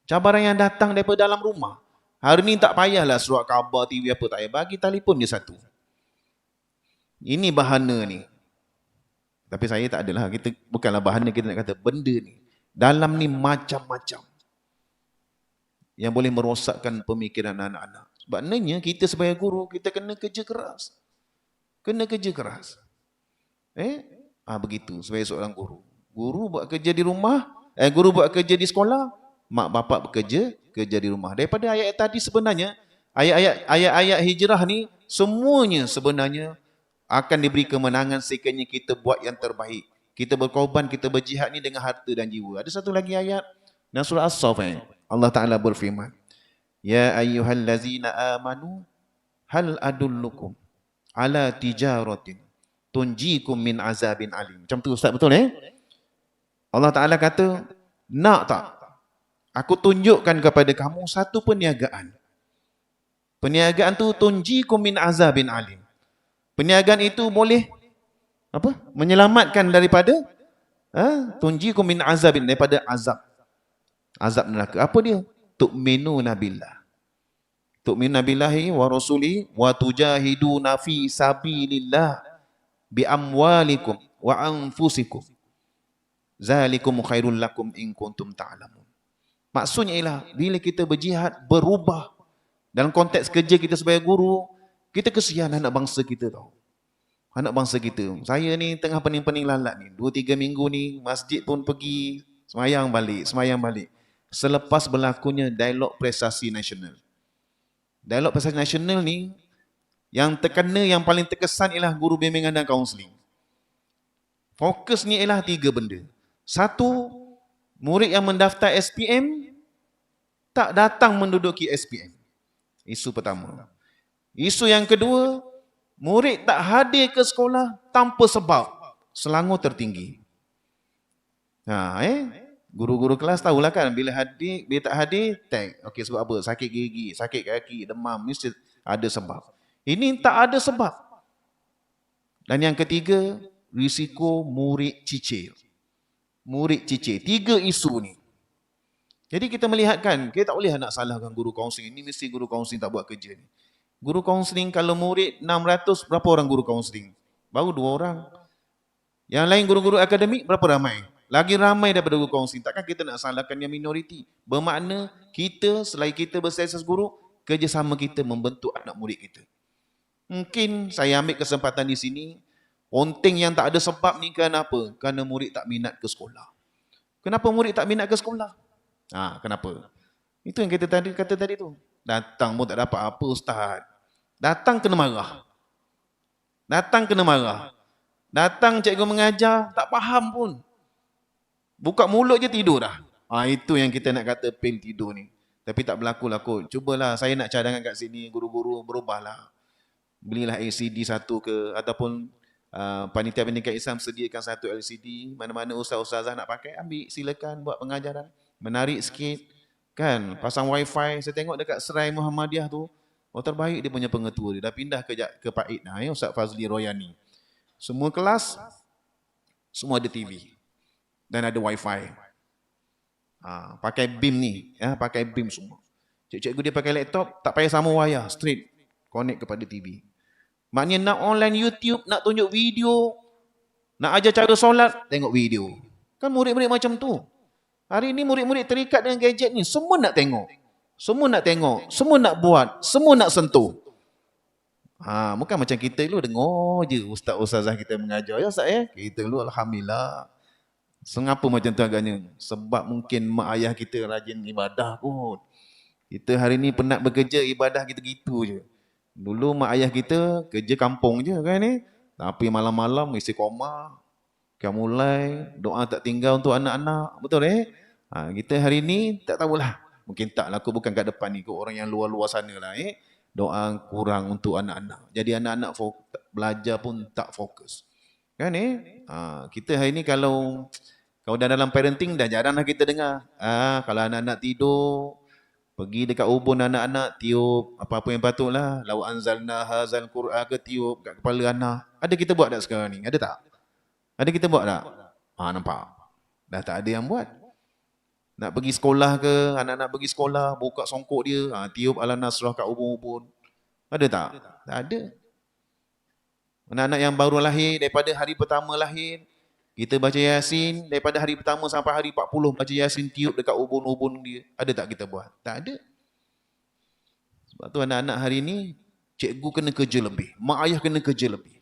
[SPEAKER 3] Cabaran yang datang daripada dalam rumah. Hari ni tak payahlah surat khabar, TV apa, tak payah. Bagi telefon dia satu. Ini bahana ni. Tapi saya tak adalah. Kita bukanlah bahana, kita nak kata benda ni. Dalam ni macam-macam. Yang boleh merosakkan pemikiran anak-anak. Sebabnya kita sebagai guru, kita kena kerja keras. Kena kerja keras. Begitu sebagai seorang guru. Guru buat kerja di rumah, guru buat kerja di sekolah, mak bapak bekerja di rumah. Daripada ayat tadi sebenarnya, ayat-ayat hijrah ni, semuanya sebenarnya akan diberi kemenangan sekiranya kita buat yang terbaik. Kita berkorban, kita berjihad ni dengan harta dan jiwa. Ada satu lagi ayat, dalam surah As-Saff Allah Ta'ala berfirman, Ya ayyuhallazina amanu, hal adullukum ala tijaratin tunjikum min azabin alim. Macam tu Ustaz, betul Allah Ta'ala kata, nak tak? Aku tunjukkan kepada kamu satu perniagaan. Perniagaan tu tunjikum min azabin alim. Perniagaan itu boleh menyelamatkan daripada tunjikum min azabin, daripada azab neraka. Apa dia? Tu'minuna billah. Tu'minuna billahi wa rasulihi wa tujahiduna fi sabilillah bi amwalikum wa anfusikum. Zalikum khairul lakum in kuntum ta'lamun. Maksudnya ialah bila kita berjihad, berubah dalam konteks kerja kita sebagai guru, kita kesian anak bangsa kita tau. Anak bangsa kita. Saya ni tengah pening-pening lalat ni. 2-3 minggu ni masjid pun pergi, semayang balik. Selepas berlakunya dialog prestasi nasional. Dialog prestasi nasional ni yang terkena, yang paling terkesan ialah guru bimbingan dan kaunseling. Fokusnya ialah 3 benda. 1, murid yang mendaftar SPM tak datang menduduki SPM. Isu pertama. Isu yang kedua, murid tak hadir ke sekolah tanpa sebab. Selangor tertinggi. Guru-guru kelas tahulah kan, bila tak hadir, tag. Okey, sebab apa? Sakit gigi, sakit kaki, demam, mesti ada sebab. Ini tak ada sebab. Dan yang ketiga, risiko murid cicir. 3 isu ni. Jadi kita melihatkan, kita tak boleh nak salahkan guru kaunseling. Ini mesti guru kaunseling tak buat kerja ni. Guru kaunseling kalau murid 600, berapa orang guru kaunseling? Baru 2 orang. Yang lain guru-guru akademik berapa ramai? Lagi ramai daripada guru kaunseling. Takkan kita nak salahkan yang minoriti? Bermakna kita, selain kita berstatus guru, kerjasama kita membentuk anak murid kita. Mungkin saya ambil kesempatan di sini, ponteng yang tak ada sebab ni kenapa? Kerana murid tak minat ke sekolah. Kenapa murid tak minat ke sekolah? Kenapa? Itu yang kita kata tadi tu. Datang pun tak dapat apa ustaz. Datang kena marah. Datang kena marah. Datang cikgu mengajar, tak faham pun. Buka mulut je tidur dah. Itu yang kita nak kata pain tidur ni. Tapi tak berlaku lah kot. Cubalah, saya nak cadangan kat sini, guru-guru berubahlah. Belilah LCD satu ke, ataupun panitia pendidikan Islam sediakan satu LCD. Mana-mana ustaz-ustazah nak pakai, ambil, silakan buat pengajaran. Menarik sikit. Kan, pasang wifi. Saya tengok dekat Serai Muhammadiyah tu, terbaik dia punya pengetua dia. Dah pindah ke Paid. Ustaz Fazli Royani. Semua kelas, semua ada TV. Dan ada wifi. Pakai beam ni. Pakai beam semua. Cikgu dia pakai laptop, tak payah sama wayar. Straight. Connect kepada TV. Maknanya nak online YouTube, nak tunjuk video. Nak ajar cara solat, tengok video. Kan murid-murid macam tu. Hari ni murid-murid terikat dengan gadget ni. Semua nak tengok. Semua nak tengok. Semua nak buat. Semua nak sentuh. Bukan macam kita dulu dengar je ustaz-ustazah kita mengajar. Ya Ustaz ya? Kita dulu alhamdulillah. Mengapa macam tu agaknya? Sebab mungkin mak ayah kita rajin ibadah kot. Kita hari ni penat bekerja, ibadah kita gitu je. Dulu mak ayah kita kerja kampung je kan ni. Tapi malam-malam isi koma. Mulai doa tak tinggal untuk anak-anak. Betul kita hari ni tak tahulah. Mungkin tak lah, aku bukan kat depan ni, orang yang luar-luar sana lah doa kurang untuk anak-anak. Jadi anak-anak belajar pun tak fokus. Kan kita hari ni kalau dah dalam parenting dah jarang lah kita dengar. Kalau anak-anak tidur, pergi dekat ubun anak-anak, tiup apa-apa yang patutlah. Lau anzalna hazal Quran ke tiup kat kepala anak. Ada kita buat tak sekarang ni? Ada tak? Ada kita buat tak? Nampak. Dah tak ada yang buat. Nak pergi sekolah ke, anak-anak pergi sekolah, buka songkok dia, tiup ala nasrah kat ubun-ubun. Ada tak? Tak ada. Anak-anak yang baru lahir, daripada hari pertama lahir, kita baca Yasin, daripada hari pertama sampai hari 40, baca Yasin, tiup dekat ubun-ubun dia. Ada tak kita buat? Tak ada. Sebab tu anak-anak hari ni, cikgu kena kerja lebih. Mak ayah kena kerja lebih.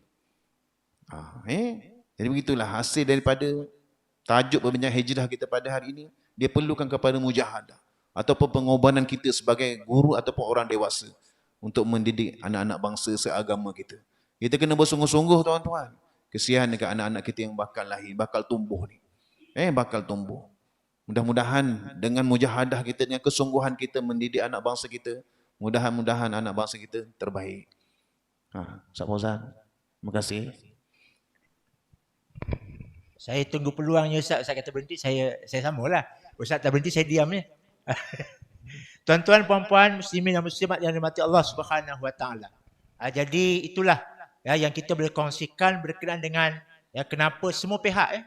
[SPEAKER 3] Jadi begitulah hasil daripada tajuk perbincangan hijrah kita pada hari ini. Dia perlukan kepada mujahadah ataupun pengorbanan kita sebagai guru ataupun orang dewasa untuk mendidik anak-anak bangsa seagama kita. Kita kena bersungguh-sungguh tuan-tuan. Kesian dekat anak-anak kita yang bakal lahir, bakal tumbuh ni. Bakal tumbuh. Mudah-mudahan dengan mujahadah kita, dengan kesungguhan kita mendidik anak bangsa kita, mudah-mudahan anak bangsa kita terbaik. Ustaz Fauzan, terima kasih.
[SPEAKER 1] Saya tunggu peluangnya Ustaz. Ustaz kata berhenti, saya samalah. Ustaz tak berhenti, saya diam ni. Tuan-tuan, puan-puan, muslimin dan muslimat yang dirahmati Allah Subhanahu Wa Taala. Jadi itulah yang kita boleh kongsikan berkenaan dengan kenapa semua pihak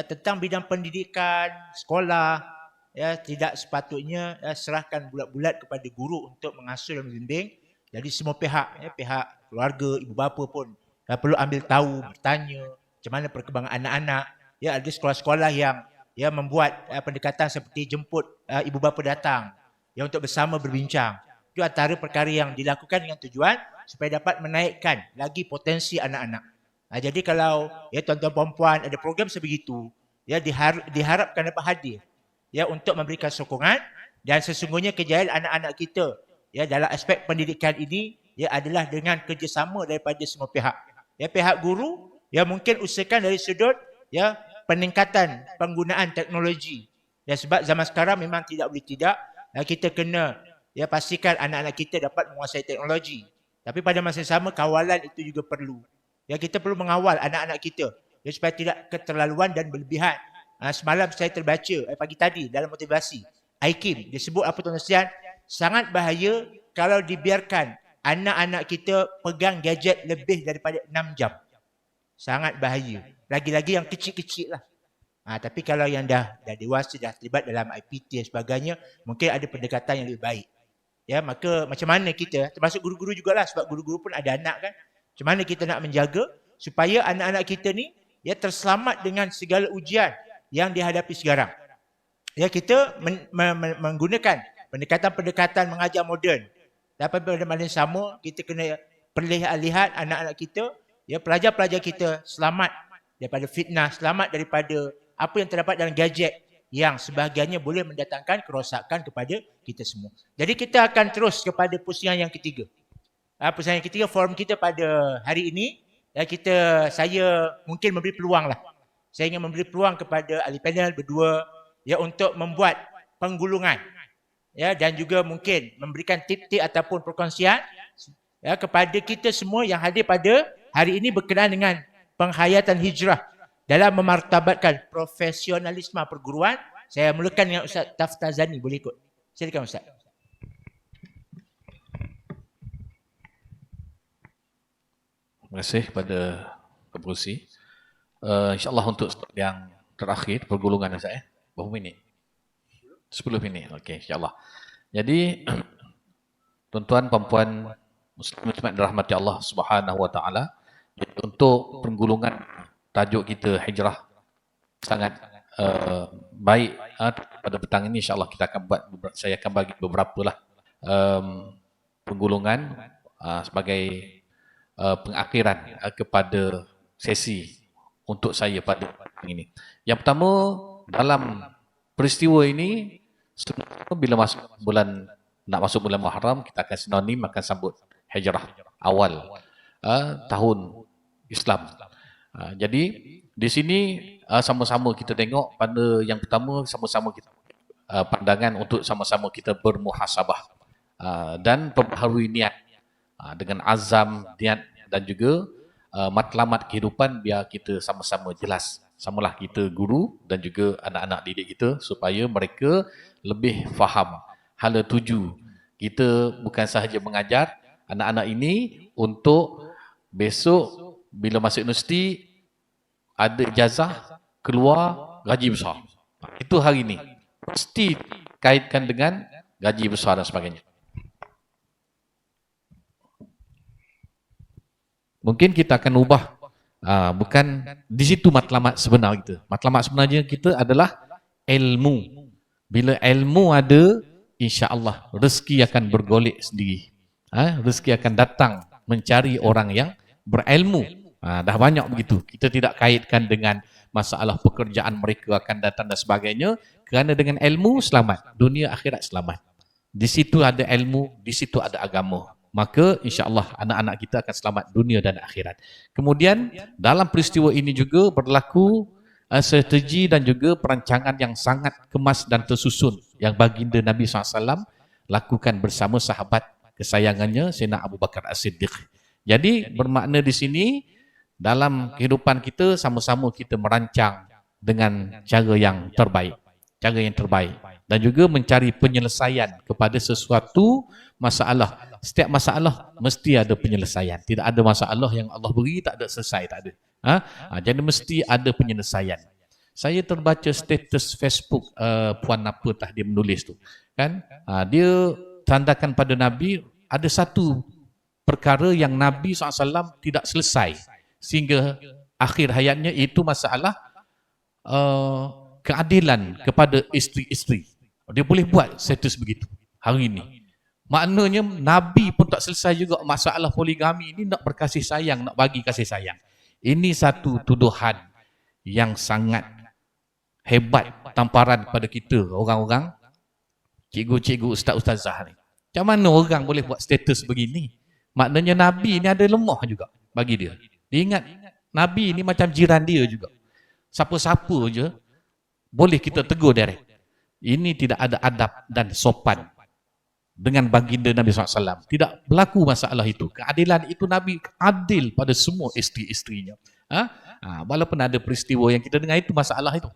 [SPEAKER 1] tentang bidang pendidikan, sekolah tidak sepatutnya serahkan bulat-bulat kepada guru untuk mengasuh dan membimbing. Jadi semua pihak, pihak keluarga, ibu bapa pun perlu ambil tahu, bertanya macam mana perkembangan anak-anak. Ada sekolah-sekolah yang membuat pendekatan seperti jemput ibu bapa datang untuk bersama berbincang. Itu antara perkara yang dilakukan dengan tujuan supaya dapat menaikkan lagi potensi anak-anak. Jadi kalau tuan-tuan puan-puan ada program sebegitu, diharapkan dapat hadir untuk memberikan sokongan, dan sesungguhnya kejayaan anak-anak kita dalam aspek pendidikan ini adalah dengan kerjasama daripada semua pihak. Pihak guru mungkin usahakan dari sudut peningkatan penggunaan teknologi. Sebab zaman sekarang memang tidak boleh tidak, kita kena pastikan anak-anak kita dapat menguasai teknologi. Tapi pada masa yang sama, kawalan itu juga perlu. Kita perlu mengawal anak-anak kita supaya tidak keterlaluan dan berlebihan. Semalam saya terbaca pagi tadi dalam motivasi IKIM, disebut apa tuan Sian, sangat bahaya kalau dibiarkan anak-anak kita pegang gadget lebih daripada 6 jam. Sangat bahaya. Lagi-lagi yang kecil-kecil lah. Tapi kalau yang dah dewasa, dah terlibat dalam IPT dan sebagainya, mungkin ada pendekatan yang lebih baik. Maka macam mana kita, termasuk guru-guru jugalah, sebab guru-guru pun ada anak kan. Macam mana kita nak menjaga supaya anak-anak kita ni terselamat dengan segala ujian yang dihadapi sekarang. Kita menggunakan pendekatan-pendekatan mengajar moden. Tapi pada masa yang sama, kita kena perlihat anak-anak kita, pelajar-pelajar kita selamat daripada fitnah, selamat daripada apa yang terdapat dalam gadget yang sebahagiannya boleh mendatangkan kerosakan kepada kita semua. Jadi kita akan terus kepada pusingan yang ketiga. Persoalan yang ketiga, forum kita pada hari ini, saya mungkin memberi peluang lah. Saya ingin memberi peluang kepada ahli panel berdua untuk membuat penggulungan dan juga mungkin memberikan tip-tip ataupun perkongsian kepada kita semua yang hadir pada hari ini berkenaan dengan penghayatan hijrah dalam memartabatkan profesionalisme perguruan. Saya mulakan dengan Ustaz Taftazani, boleh ikut. Silakan Ustaz.
[SPEAKER 4] Terima kasih kepada pengerusi. InsyaAllah untuk yang terakhir, pergulungan Ustaz berapa minit? 10 minit. Okey, insyaAllah. Jadi, tuan-tuan, puan-puan, muslim-muslimat dirahmati Allah Subhanahu Wa Taala, untuk penggulungan tajuk kita hijrah sangat baik. Pada petang ini insyaAllah kita akan saya akan bagi beberapa lah penggulungan sebagai pengakhiran kepada sesi untuk saya pada petang ini. Yang pertama, dalam peristiwa ini, bila nak masuk bulan Muharram, kita akan sinonim akan sambut hijrah awal tahun Islam. Jadi di sini sama-sama kita tengok pada yang pertama, sama-sama kita pandangan untuk sama-sama kita bermuhasabah dan perbaharui niat dengan azam, niat dan juga matlamat kehidupan, biar kita sama-sama jelas. Samalah kita guru dan juga anak-anak didik kita supaya mereka lebih faham hala tuju kita bukan sahaja mengajar anak-anak ini untuk besok bila masuk universiti ada ijazah, keluar gaji besar. Itu hari ini. Mesti kaitkan dengan gaji besar dan sebagainya. Mungkin kita akan ubah, bukan di situ matlamat sebenar kita. Matlamat sebenarnya kita adalah ilmu. Bila ilmu ada, insya-Allah rezeki akan bergolek sendiri. Rezeki akan datang mencari orang yang berilmu. Dah banyak begitu. Kita tidak kaitkan dengan masalah pekerjaan mereka akan datang dan sebagainya, kerana dengan ilmu selamat, dunia akhirat selamat. Di situ ada ilmu, di situ ada agama. Maka insya-Allah anak-anak kita akan selamat dunia dan akhirat. Kemudian dalam peristiwa ini juga berlaku strategi dan juga perancangan yang sangat kemas dan tersusun yang baginda Nabi SAW lakukan bersama sahabat kesayangannya Sayyidina Abu Bakar As-Siddiq. Jadi bermakna di sini dalam kehidupan kita sama-sama kita merancang dengan cara yang terbaik. Dan juga mencari penyelesaian kepada sesuatu masalah. Setiap masalah mesti ada penyelesaian. Tidak ada masalah yang Allah beri tak ada selesai, tak ada. Jadi mesti ada penyelesaian. Saya terbaca status Facebook puan apa tah dia menulis tu, kan? Dia tandakan pada Nabi ada satu perkara yang Nabi SAW tidak selesai sehingga akhir hayatnya, itu masalah keadilan kepada isteri-isteri. Dia boleh buat status begitu hari ini. Maknanya Nabi pun tak selesai juga masalah poligami ini, nak berkasih sayang, nak bagi kasih sayang. Ini satu tuduhan yang sangat hebat, tamparan kepada kita orang-orang cikgu-cikgu, ustaz-ustazah ni. Macam mana orang boleh buat status begini? Maknanya Nabi ni ada lemah juga bagi dia. Dia ingat Nabi ni macam jiran dia juga. Siapa-siapa je boleh kita tegur direct. Ini tidak ada adab dan sopan dengan baginda Nabi SAW. Tidak berlaku masalah itu. Keadilan itu Nabi adil pada semua isteri-isterinya. Walaupun ada peristiwa yang kita dengar itu masalah itu.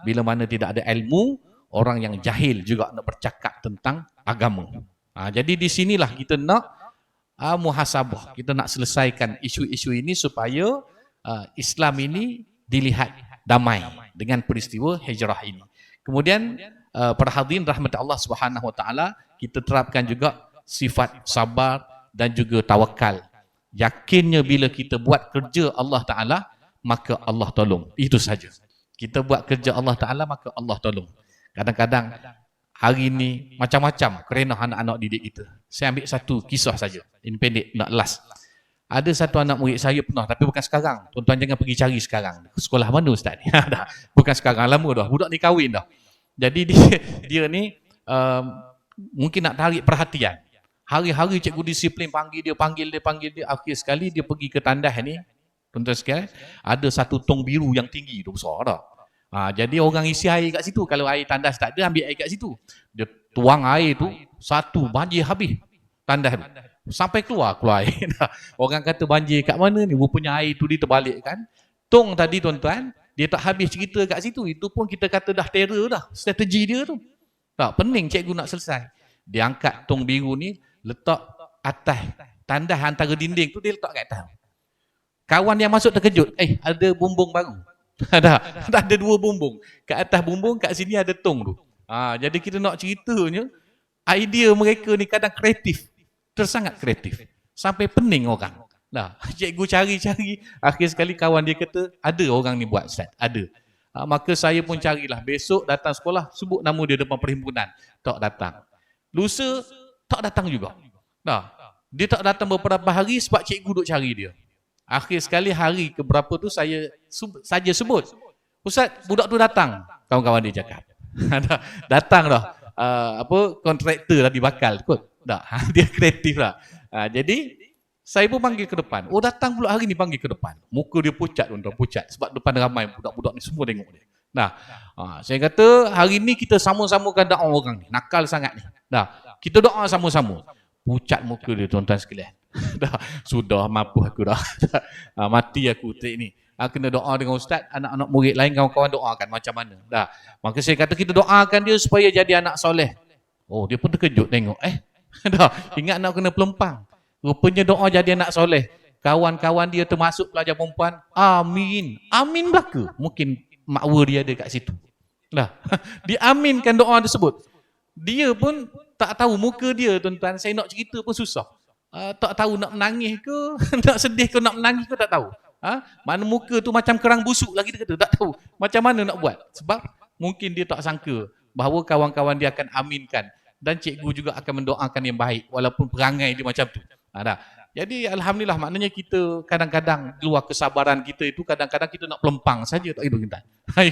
[SPEAKER 4] Bila mana tidak ada ilmu, orang yang jahil juga nak bercakap tentang agama. Jadi di sinilah kita nak muhasabah. Kita nak selesaikan isu-isu ini supaya Islam ini dilihat damai dengan peristiwa hijrah ini. Kemudian para hadirin rahmat Allah Subhanahu Wa Taala, kita terapkan juga sifat sabar dan juga tawakal. Yakinnya bila kita buat kerja Allah Taala, maka Allah tolong. Itu saja. Kita buat kerja Allah Taala, maka Allah tolong. Kadang-kadang hari ini macam-macam kerana anak-anak didik kita. Saya ambil satu kisah saja. Ini pendek, nak last. Ada satu anak murid saya pernah, tapi bukan sekarang. Tuan-tuan jangan pergi cari sekarang. Sekolah mana Ustaz ni? Bukan sekarang, lama dah. Budak ni kahwin dah. Jadi dia ni mungkin nak tarik perhatian. Hari-hari cikgu disiplin panggil dia. Akhir sekali dia pergi ke tandas ni. Tuan-tuan sekalian, ada satu tong biru yang tinggi tu, besar tak? Jadi orang isi air kat situ. Kalau air tandas tak ada, ambil air kat situ. Dia tuang air tu, satu banjir habis tandas tu. Sampai keluar air. Orang kata banjir kat mana ni? Rupanya air tu dia terbalikkan. Tong tadi tuan-tuan, dia tak habis cerita kat situ. Itu pun kita kata dah terror dah. Strategi dia tu. Tak, pening cikgu nak selesai. Dia angkat tong biru ni, letak atas tandas antara dinding tu, dia letak kat atas. Kawan yang masuk terkejut, ada bumbung baru. Ada 2 bumbung. Kat atas bumbung, kat sini ada tong tu. Jadi kita nak ceritanya, idea mereka ni kadang kreatif. Tersangat kreatif. Sampai pening orang. Cikgu cari-cari. Akhir sekali kawan dia kata, ada orang ni buat Ustaz. Ada. Maka saya pun carilah. Besok datang sekolah, sebut nama dia depan perhimpunan. Tak datang. Lusa, tak datang juga. Dia tak datang beberapa hari sebab cikgu duk cari dia. Akhir sekali hari keberapa tu saya saja sebut. Ustaz, budak tu datang. Kawan-kawan dia cakap. Datang dah. Kontraktor dah dibakal kot. Dia kreatif lah. Jadi, saya pun panggil ke depan. Oh, datang pula hari ni panggil ke depan. Muka dia pucat, tuan-tuan, pucat. Sebab depan ramai budak-budak ni semua tengok dia. Saya kata hari ni kita sama-samakan doa orang ni. Nakal sangat ni. Kita doa sama-sama. Pucat muka dia, tuan-tuan sekalian. Sudah mampus aku dah. Mati aku trik ni. Kena doa dengan ustaz, anak-anak murid lain, kawan-kawan doakan macam mana. Maka saya kata kita doakan dia supaya jadi anak soleh. Oh, dia pun terkejut tengok. Ingat nak kena pelempang. Rupanya doa jadi anak soleh. Kawan-kawan dia termasuk pelajar perempuan. Amin. Amin belaka. Mungkin makwa dia ada kat situ. Diaminkan doa tersebut. Dia pun tak tahu muka dia, tuan-tuan. Saya nak cerita pun susah. Tak tahu nak menangis ke, nak sedih ke, nak menangis ke, tak tahu. Mana muka tu macam kerang busuk lagi, dia kata tak tahu macam mana nak buat. Sebab mungkin dia tak sangka bahawa kawan-kawan dia akan aminkan. Dan cikgu juga akan mendoakan yang baik walaupun perangai dia macam tu. Jadi alhamdulillah, maknanya kita kadang-kadang luar kesabaran kita itu, kadang-kadang kita nak pelempang saja, tak hidup kita.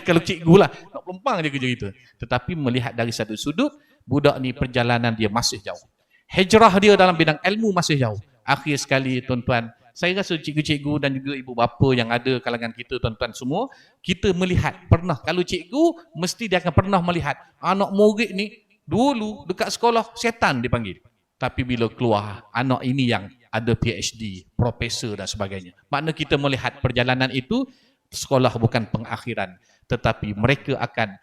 [SPEAKER 4] Kalau cikgu lah nak pelempang je kerja kita. Tetapi melihat dari satu sudut, budak ni perjalanan dia masih jauh. Hijrah dia dalam bidang ilmu masih jauh. Akhir sekali tuan-tuan, saya rasa cikgu-cikgu dan juga ibu bapa yang ada kalangan kita, tuan-tuan semua, kita melihat pernah, kalau cikgu mesti dia akan pernah melihat anak murid ni dulu dekat sekolah setan dipanggil. Tapi bila keluar, anak ini yang ada PhD, profesor dan sebagainya. Makna kita melihat perjalanan itu, sekolah bukan pengakhiran, tetapi mereka akan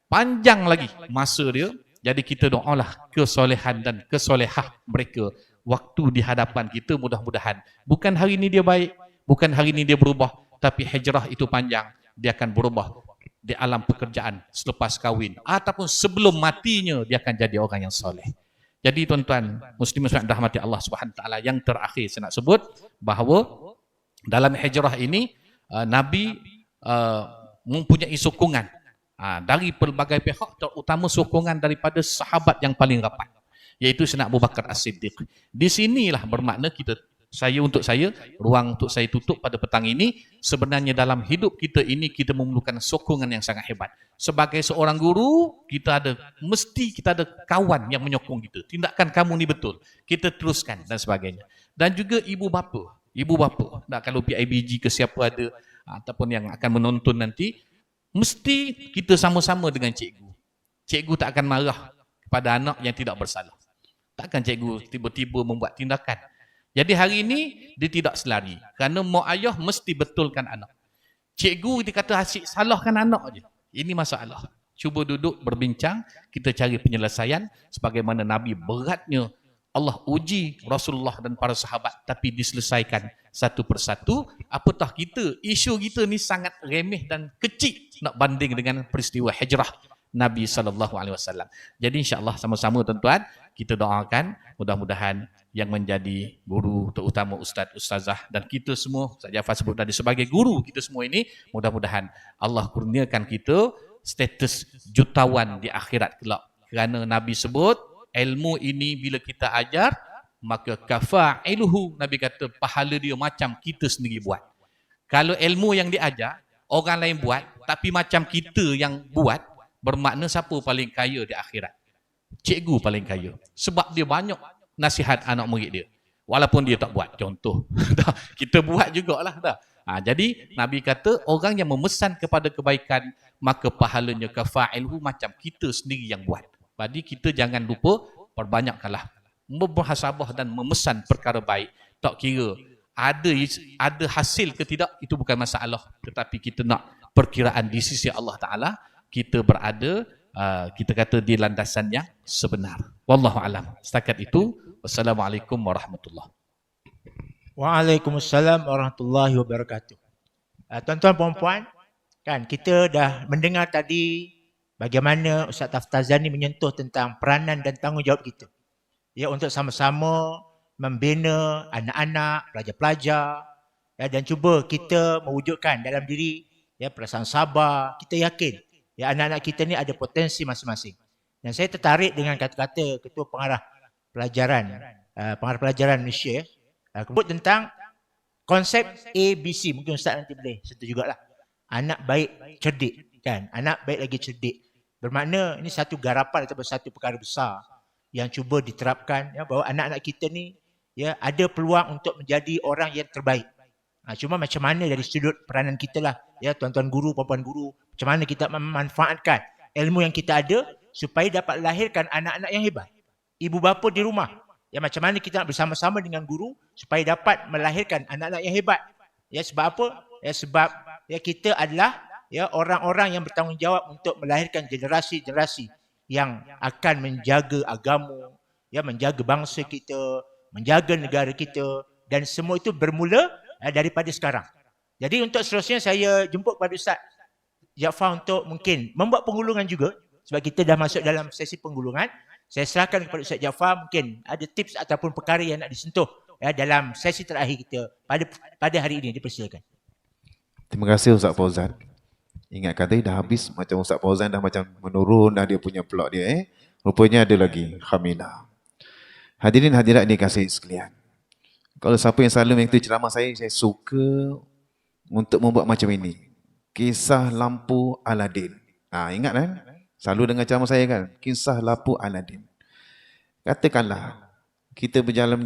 [SPEAKER 4] panjang lagi masa dia. Jadi kita doalah kesolehan dan kesolehah mereka waktu di hadapan kita, mudah-mudahan. Bukan hari ini dia baik, bukan hari ini dia berubah, tapi hijrah itu panjang, dia akan berubah di alam pekerjaan selepas kahwin. Ataupun sebelum matinya, dia akan jadi orang yang soleh. Jadi tuan-tuan, muslimin yang dirahmati Allah Subhanahu Taala, yang terakhir saya nak sebut bahawa dalam hijrah ini Nabi mempunyai sokongan dari pelbagai pihak, terutama sokongan daripada sahabat yang paling rapat, iaitu Sayyidina Abu Bakar As-Siddiq. Di sinilah bermakna untuk saya, ruang untuk saya tutup pada petang ini, sebenarnya dalam hidup kita ini kita memerlukan sokongan yang sangat hebat. Sebagai seorang guru, mesti kita ada kawan yang menyokong kita. Tindakan kamu ni betul, kita teruskan dan sebagainya. Dan juga ibu bapa. Kalau PIBG ke siapa ada ataupun yang akan menonton nanti, mesti kita sama-sama dengan cikgu. Cikgu tak akan marah kepada anak yang tidak bersalah. Takkan cikgu tiba-tiba membuat tindakan. Jadi hari ini dia tidak selari. Kerana mak ayah mesti betulkan anak. Cikgu dia kata asyik salahkan anak je. Ini masalah. Cuba duduk berbincang, kita cari penyelesaian sebagaimana Nabi beratnya Allah uji Rasulullah dan para sahabat, tapi diselesaikan satu persatu. Apatah kita, isu kita ni sangat remeh dan kecil nak banding dengan peristiwa hijrah Nabi SAW. Jadi insya-Allah sama-sama tuan-tuan, kita doakan mudah-mudahan yang menjadi guru, terutama ustaz, ustazah dan kita semua, Ustaz Jaafar sebut tadi sebagai guru kita semua ini, mudah-mudahan Allah kurniakan kita status jutawan di akhirat kelak. Kerana Nabi sebut, ilmu ini bila kita ajar, maka kafa'iluhu, Nabi kata pahala dia macam kita sendiri buat. Kalau ilmu yang diajar, orang lain buat, tapi macam kita yang buat, bermakna siapa paling kaya di akhirat? Cikgu paling kaya. Sebab dia banyak nasihat anak murid dia. Walaupun dia tak buat. Contoh. Kita buat jugalah. Jadi Nabi kata orang yang memesan kepada kebaikan maka pahalanya kafa'ilhu macam kita sendiri yang buat. Jadi kita jangan lupa perbanyakkanlah bermuhasabah dan memesan perkara baik. Tak kira ada hasil ke tidak, itu bukan masalah. Tetapi kita nak perkiraan di sisi Allah Ta'ala, kita berada, kita kata di landasan yang sebenar. Wallahu alam. Setakat itu. Wassalamualaikum warahmatullahi.
[SPEAKER 1] Waalaikumsalam warahmatullahi wabarakatuh. Tuan-tuan puan-puan, kan kita dah mendengar tadi bagaimana Ustaz Taftazani menyentuh tentang peranan dan tanggungjawab kita. Ya, untuk sama-sama membina anak-anak, pelajar-pelajar, ya, dan cuba kita mewujudkan dalam diri ya perasaan sabar. Kita yakin ya anak-anak kita ni ada potensi masing-masing. Dan saya tertarik dengan kata-kata Ketua Pengarah Pelajaran Malaysia sebut tentang konsep ABC. Mungkin Ustaz nanti boleh sentuh jugalah. Anak baik cerdik, kan? Anak baik lagi cerdik. Bermakna ini satu garapan atau satu perkara besar yang cuba diterapkan ya, bahawa anak-anak kita ni ya ada peluang untuk menjadi orang yang terbaik. Cuma macam mana dari sudut peranan kita lah ya, tuan-tuan guru, puan-puan guru, macam mana kita memanfaatkan ilmu yang kita ada supaya dapat lahirkan anak-anak yang hebat. Ibu bapa di rumah ya, macam mana kita nak bersama-sama dengan guru supaya dapat melahirkan anak-anak yang hebat. Ya, sebab apa? Ya, sebab ya kita adalah ya orang-orang yang bertanggungjawab untuk melahirkan generasi-generasi yang akan menjaga agama, ya menjaga bangsa kita, menjaga negara kita, dan semua itu bermula daripada sekarang. Jadi untuk seterusnya saya jemput kepada Ustaz Jaafar untuk mungkin membuat penggulungan juga, sebab kita dah masuk dalam sesi penggulungan. Saya serahkan kepada Ustaz Jaafar, mungkin ada tips ataupun perkara yang nak disentuh ya dalam sesi terakhir kita pada hari ini. Dipersilakan.
[SPEAKER 3] Terima kasih Ustaz Fauzan. Ingat kata dah habis, macam Ustaz Fauzan dah macam menurun dah dia punya plot dia. Rupanya ada lagi Hamilah. Hadirin hadirat dikasihi sekalian. Kalau siapa yang selalu mengikuti ceramah saya suka untuk membuat macam ini. Kisah lampu Aladin. Ingat kan? Selalu dengar ceramah saya kan? Kisah lampu Aladin. Katakanlah kita berjalan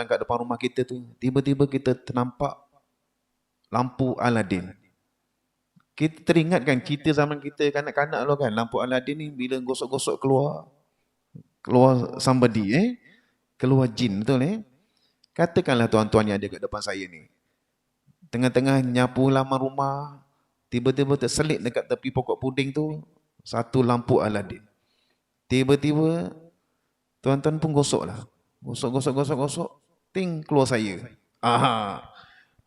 [SPEAKER 3] kat depan rumah kita tu, tiba-tiba kita ternampak lampu Aladin. Kita teringatkan kita zaman kita kanak-kanak lo kan, lampu Aladin ni bila gosok-gosok keluar somebody keluar jin, betul Katakanlah tuan-tuan yang ada kat depan saya ni, tengah-tengah nyapu halaman rumah, tiba-tiba terselit dekat tepi pokok puding tu satu lampu Aladin. Tiba-tiba tuan-tuan pun gosoklah. Gosok. Ting keluar saya.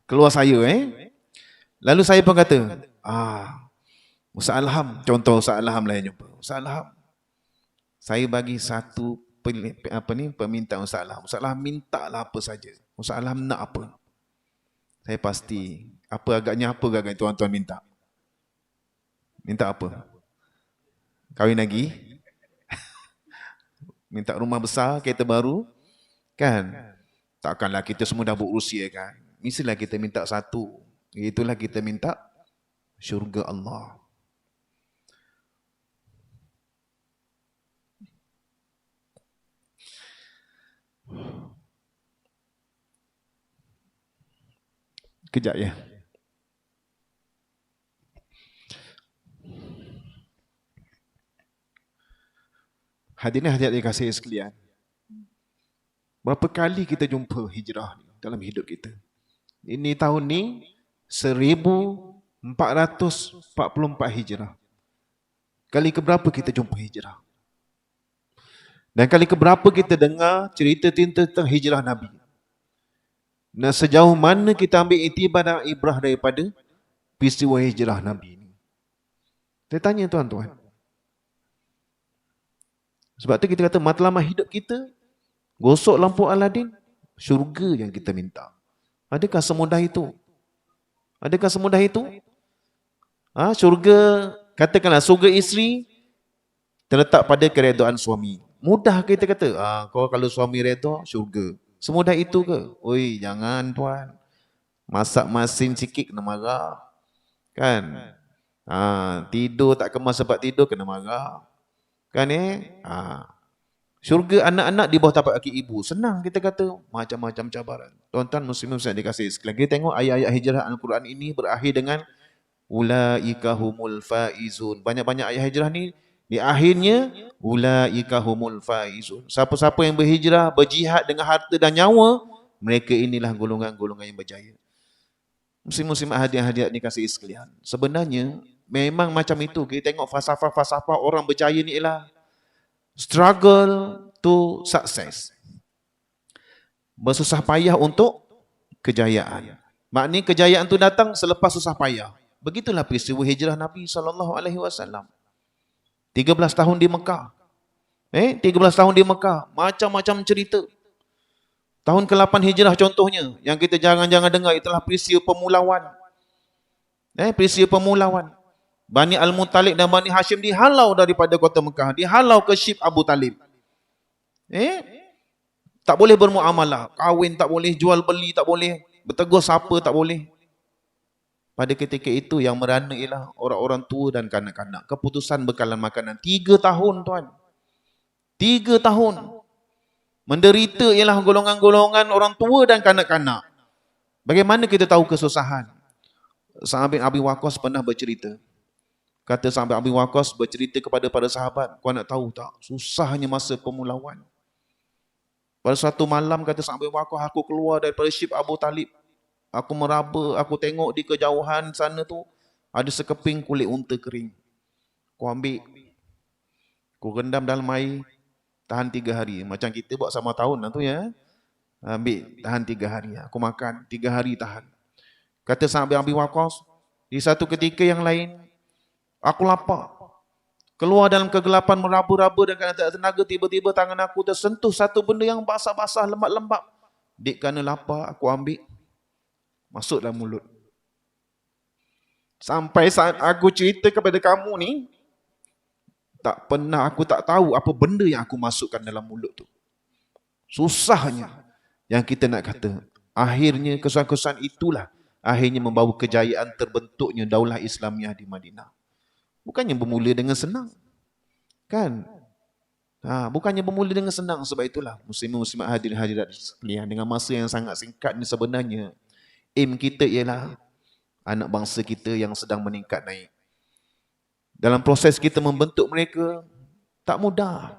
[SPEAKER 3] Keluar saya Lalu saya pun kata, Ustaz Alham, contoh Ustaz Alham lah yang jumpa. Ustaz Alham, saya bagi satu permintaan Ustaz Alham. Ustaz Alham mintalah apa saja. Ustaz Alham nak apa? Saya pasti apa agaknya tuan-tuan minta. Minta apa? Kahwin lagi? Minta rumah besar, kereta baru? Kan? Takkanlah kita semua dah berusia kan? Mestilah kita minta satu. Itulah kita minta syurga Allah. Kejap ya. Hadirin hadirat dikasihi sekalian. Berapa kali kita jumpa hijrah dalam hidup kita? Ini tahun ni 1444 hijrah. Kali keberapa kita jumpa hijrah? Dan kali keberapa kita dengar cerita-cerita tentang hijrah Nabi? Dan sejauh mana kita ambil iktibar dan ibrah daripada peristiwa hijrah Nabi ini? Saya tanya tuan-tuan. Sebab tu kita kata matlamat hidup kita, gosok lampu Aladin, syurga yang kita minta. Adakah semudah itu? Adakah semudah itu? Syurga, katakanlah syurga isteri terletak pada keredaan suami. Mudah kita kata, kalau suami redha, syurga. Semudah itu ke? Oi, jangan tuan. Masak masin sikit kena marah. Kan? Tidur tak kemas sebab tidur kena marah. Kan Syurga anak-anak di bawah tapak kaki ibu. Senang kita kata, macam-macam cabaran. Tuan-tuan muslimin yang dikasihi sekalian, kita tengok ayat-ayat hijrah Al-Quran ini berakhir dengan ulaika humul faizun. Banyak-banyak ayat hijrah ni di akhirnya ulaika humul faizun. Siapa-siapa yang berhijrah, berjihad dengan harta dan nyawa, mereka inilah golongan-golongan yang berjaya. Muslim-muslim hadiah-hadiah dikasihi sekalian. Sebenarnya memang macam itu. Kita tengok falsafah-falsafah orang berjaya ni ialah struggle to success. Bersusah payah untuk kejayaan. Maknanya kejayaan tu datang selepas susah payah. Begitulah peristiwa hijrah Nabi SAW. 13 tahun di Mekah. 13 tahun di Mekah. Macam-macam cerita. Tahun ke-8 hijrah contohnya. Yang kita jangan-jangan dengar itulah peristiwa pemulauan. Peristiwa pemulauan. Bani Al-Muttalib dan Bani Hashim dihalau daripada kota Mekah. Dihalau ke Syib Abu Talib. Tak boleh bermuamalah. Kahwin tak boleh, jual beli tak boleh. Bertegur siapa tak boleh. Pada ketika itu yang merana ialah orang-orang tua dan kanak-kanak. Keputusan bekalan makanan. 3 tahun tuan. 3 tahun. Menderita ialah golongan-golongan orang tua dan kanak-kanak. Bagaimana kita tahu kesusahan? Sa'ad bin Abi Waqqas pernah bercerita. Kata Sa'ad bin Abi Waqqas bercerita kepada para sahabat, kau nak tahu tak susahnya masa pemulauan. Pada suatu malam kata Sa'ad bin Abi Waqqas, aku keluar daripada Syib Abu Talib. Aku meraba, aku tengok di kejauhan sana tu ada sekeping kulit unta kering. Kau ambil, kau rendam dalam air, tahan 3 hari. Macam kita buat sama tahun lah tu ya. Ambil, tahan 3 hari. Aku makan, 3 hari tahan. Kata Sa'ad bin Abi Waqqas, di satu ketika yang lain, aku lapar. Keluar dalam kegelapan meraba-raba dan kerana tak ada tenaga, tiba-tiba tangan aku tersentuh satu benda yang basah-basah, lembab-lembab. Dik kerana lapar, aku ambil, masuk dalam mulut. Sampai saat aku cerita kepada kamu ni, tak pernah aku tak tahu apa benda yang aku masukkan dalam mulut tu. Susahnya yang kita nak kata. Akhirnya kesusahan-kesusahan itulah akhirnya membawa kejayaan terbentuknya Daulah Islamiah di Madinah. Bukannya bermula dengan senang. Kan? Bukannya bermula dengan senang. Sebab itulah muslimin-muslimat hadirin-hadirat sekalian, dengan masa yang sangat singkat ni sebenarnya aim kita ialah anak bangsa kita yang sedang meningkat naik. Dalam proses kita membentuk mereka tak mudah.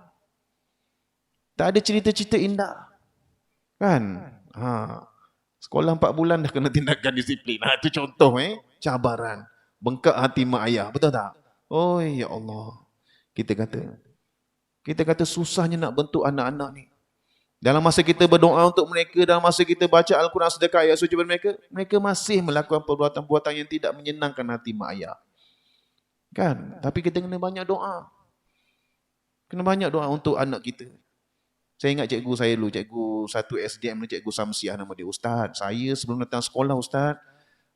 [SPEAKER 3] Tak ada cerita-cerita indah. Kan? Sekolah 4 bulan dah kena tindakan disiplin. Itu contoh cabaran. Bengkak hati mak ayah. Betul tak? Oh ya Allah. Kita kata susahnya nak bentuk anak-anak ni. Dalam masa kita berdoa untuk mereka, dalam masa kita baca Al-Quran sedekah ayat suci kepada mereka, mereka masih melakukan perbuatan-perbuatan yang tidak menyenangkan hati mak ayah. Kan? Tapi kita kena banyak doa. Kena banyak doa untuk anak kita. Saya ingat cikgu saya dulu, cikgu satu SDM ni, cikgu Samsiah nama dia. Ustaz, saya sebelum datang sekolah Ustaz,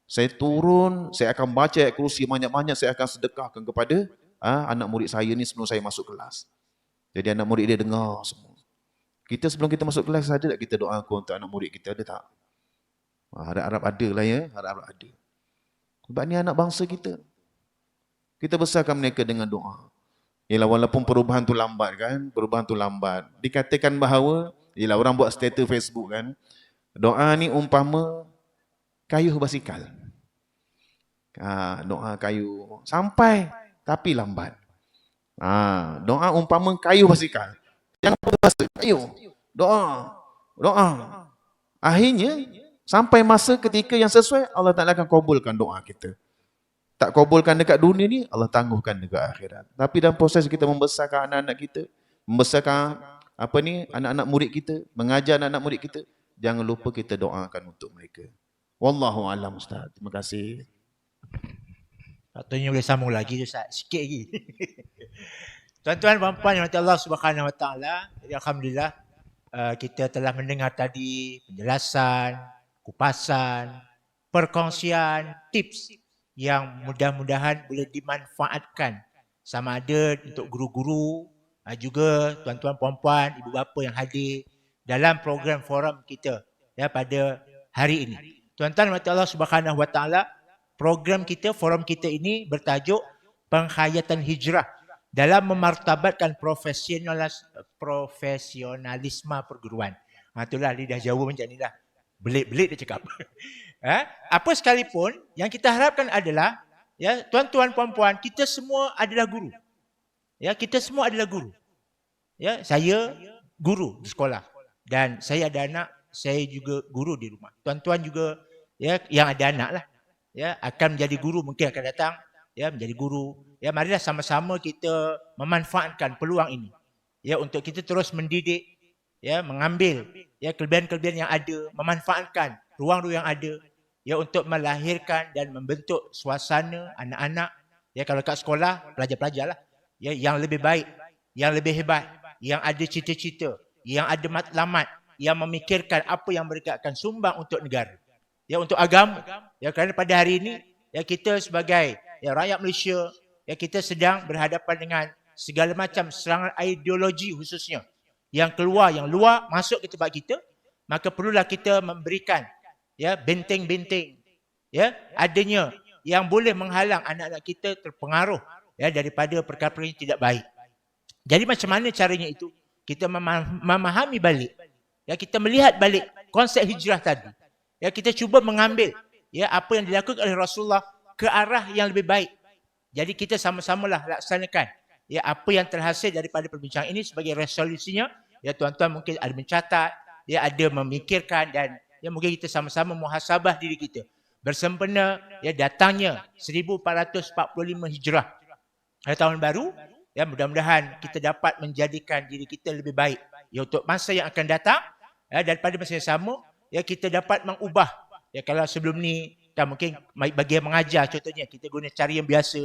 [SPEAKER 3] saya turun, saya akan baca ayat kursi banyak-banyak, saya akan sedekahkan kepada anak murid saya ni sebelum saya masuk kelas. Jadi anak murid dia dengar semua. Kita sebelum kita masuk kelas, ada tak kita doa untuk anak murid kita? Ada tak? Harap-harap ada lah ya, harap-harap ada. Sebab ni anak bangsa kita. Kita besarkan mereka dengan doa. Yalah, walaupun perubahan tu lambat kan, perubahan tu lambat. Dikatakan bahawa, yalah orang buat status Facebook kan, doa ni umpama kayu basikal. Doa kayu sampai tapi lambat. Doa umpama kayu basikal. Jangan putus kayu. Doa. Akhirnya sampai masa ketika yang sesuai, Allah Taala akan kabulkan doa kita. Tak kabulkan dekat dunia ni, Allah tangguhkan dekat akhirat. Tapi dalam proses kita membesarkan anak-anak kita, membesarkan anak-anak murid kita, mengajar anak-anak murid kita, jangan lupa kita doakan untuk mereka. Wallahu a'lam Ustaz. Terima kasih.
[SPEAKER 1] Patutnya boleh sambung lagi Ustaz, sikit lagi. Tuan-tuan dan puan-puan yang Allah Subhanahu Wa Taala, alhamdulillah kita telah mendengar tadi penjelasan, kupasan, perkongsian, tips yang mudah-mudahan boleh dimanfaatkan sama ada untuk guru-guru, juga tuan-tuan puan-puan, ibu bapa yang hadir dalam program forum kita ya pada hari ini. Tuan-tuan dan Allah Subhanahu Wa Taala, program kita, forum kita ini bertajuk Penghayatan Hijrah dalam memartabatkan profesionalisme perguruan. Itulah lidah Jawa macam ni lah. Belit-belit dia cakap. Apa sekalipun, yang kita harapkan adalah, ya, tuan-tuan, puan-puan, kita semua adalah guru. Ya, kita semua adalah guru. Ya, saya guru di sekolah dan saya ada anak, saya juga guru di rumah. Tuan-tuan juga, ya, yang ada anak lah, ya, akan menjadi guru, mungkin akan datang, ya, menjadi guru. Ya, marilah sama-sama kita memanfaatkan peluang ini, ya, untuk kita terus mendidik, ya, mengambil, ya, kelebihan-kelebihan yang ada, memanfaatkan ruang-ruang yang ada, ya, untuk melahirkan dan membentuk suasana anak-anak, ya, kalau kat sekolah pelajar-pelajar lah, ya, yang lebih baik, yang lebih hebat, yang ada cita-cita, yang ada matlamat, yang memikirkan apa yang mereka akan sumbang untuk negara, ya, untuk agama. Ya, kerana pada hari ini, ya, kita sebagai, ya, rakyat Malaysia, ya, kita sedang berhadapan dengan segala macam serangan ideologi khususnya yang keluar, yang luar masuk ke tempat kita, maka perlulah kita memberikan, ya, benteng-benteng, ya, adanya yang boleh menghalang anak-anak kita terpengaruh, ya, daripada perkara-perkara yang tidak baik. Jadi macam mana caranya itu? Kita memahami balik, ya, kita melihat balik konsep hijrah tadi. Ya, kita cuba mengambil, ya, apa yang dilakukan oleh Rasulullah ke arah yang lebih baik. Jadi kita sama-samalah laksanakan, ya, apa yang terhasil daripada perbincangan ini sebagai resolusinya. Ya, tuan-tuan mungkin ada mencatat, ya, ada memikirkan, dan, ya, mungkin kita sama-sama muhasabah diri kita. Bersempena, ya, datangnya 1445 Hijrah, tahun baru, ya, mudah-mudahan kita dapat menjadikan diri kita lebih baik, ya, untuk masa yang akan datang, ya, daripada masa yang sama, ya, kita dapat mengubah, ya, kalau sebelum ni kan mungkin bagi yang mengajar contohnya kita guna cara yang biasa,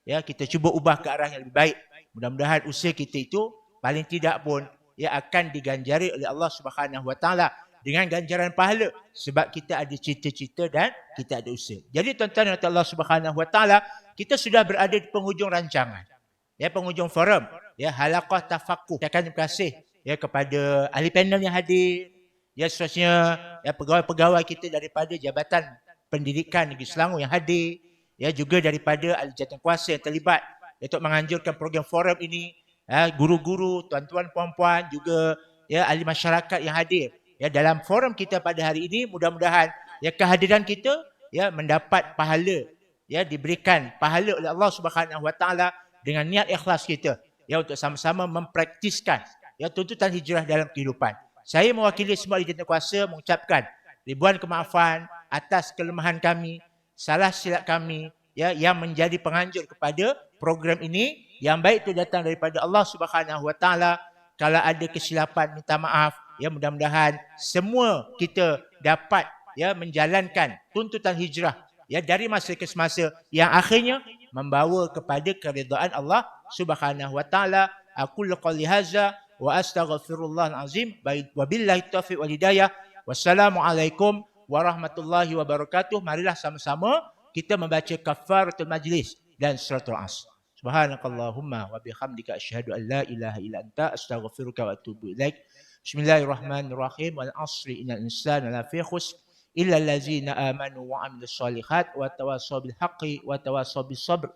[SPEAKER 1] ya, kita cuba ubah ke arah yang lebih baik. Mudah-mudahan usaha kita itu paling tidak pun, ya, akan diganjari oleh Allah Subhanahu Wa Taala dengan ganjaran pahala sebab kita ada cita-cita dan kita ada usaha. Jadi tuan-tuan dan Allah Subhanahu Wa Taala, kita sudah berada di penghujung rancangan, ya, penghujung forum, ya, halaqah tafaqquh. Saya akan terima kasih, ya, kepada ahli panel yang hadir, ya, seterusnya, ya, pegawai-pegawai kita daripada Jabatan Pendidikan Negeri Selangor yang hadir, ya, juga daripada ahli jawatankuasa yang terlibat, ya, untuk menganjurkan program forum ini, ya, guru-guru, tuan-tuan, puan-puan, juga, ya, ahli masyarakat yang hadir, ya, dalam forum kita pada hari ini. Mudah-mudahan, ya, kehadiran kita, ya, mendapat pahala, ya, diberikan pahala oleh Allah Subhanahu Wa Taala dengan niat ikhlas kita, ya, untuk sama-sama mempraktiskan, ya, tuntutan hijrah dalam kehidupan. Saya mewakili semua ahli jawatankuasa mengucapkan ribuan kemaafan atas kelemahan kami, salah silap kami, ya, yang menjadi penganjur kepada program ini. Yang baik itu datang daripada Allah Subhanahu Wa Taala. Kalau ada kesilapan, minta maaf. Ya, mudah-mudahan semua kita dapat, ya, menjalankan tuntutan hijrah, ya, dari masa ke semasa yang akhirnya membawa kepada keridaan Allah Subhanahu Wa Taala. Aku qouli hadza wa astaghfirullahal azim wa billahi taufiq wal hidayah. Wassalamualaikum warahmatullahi wabarakatuh. Marilah sama-sama kita membaca kafaratul majlis dan suratul Asr. Subhanakallahumma wa bihamdika asyhadu an la ilaha illa anta astaghfiruka wa atubu ilaik. Bismillahirrahmanirrahim. Wal 'asri innal insana lafi khusr illa allazina amanu wa 'amilus solihat wa tawassaw bil haqqi wa tawassaw bis sabr.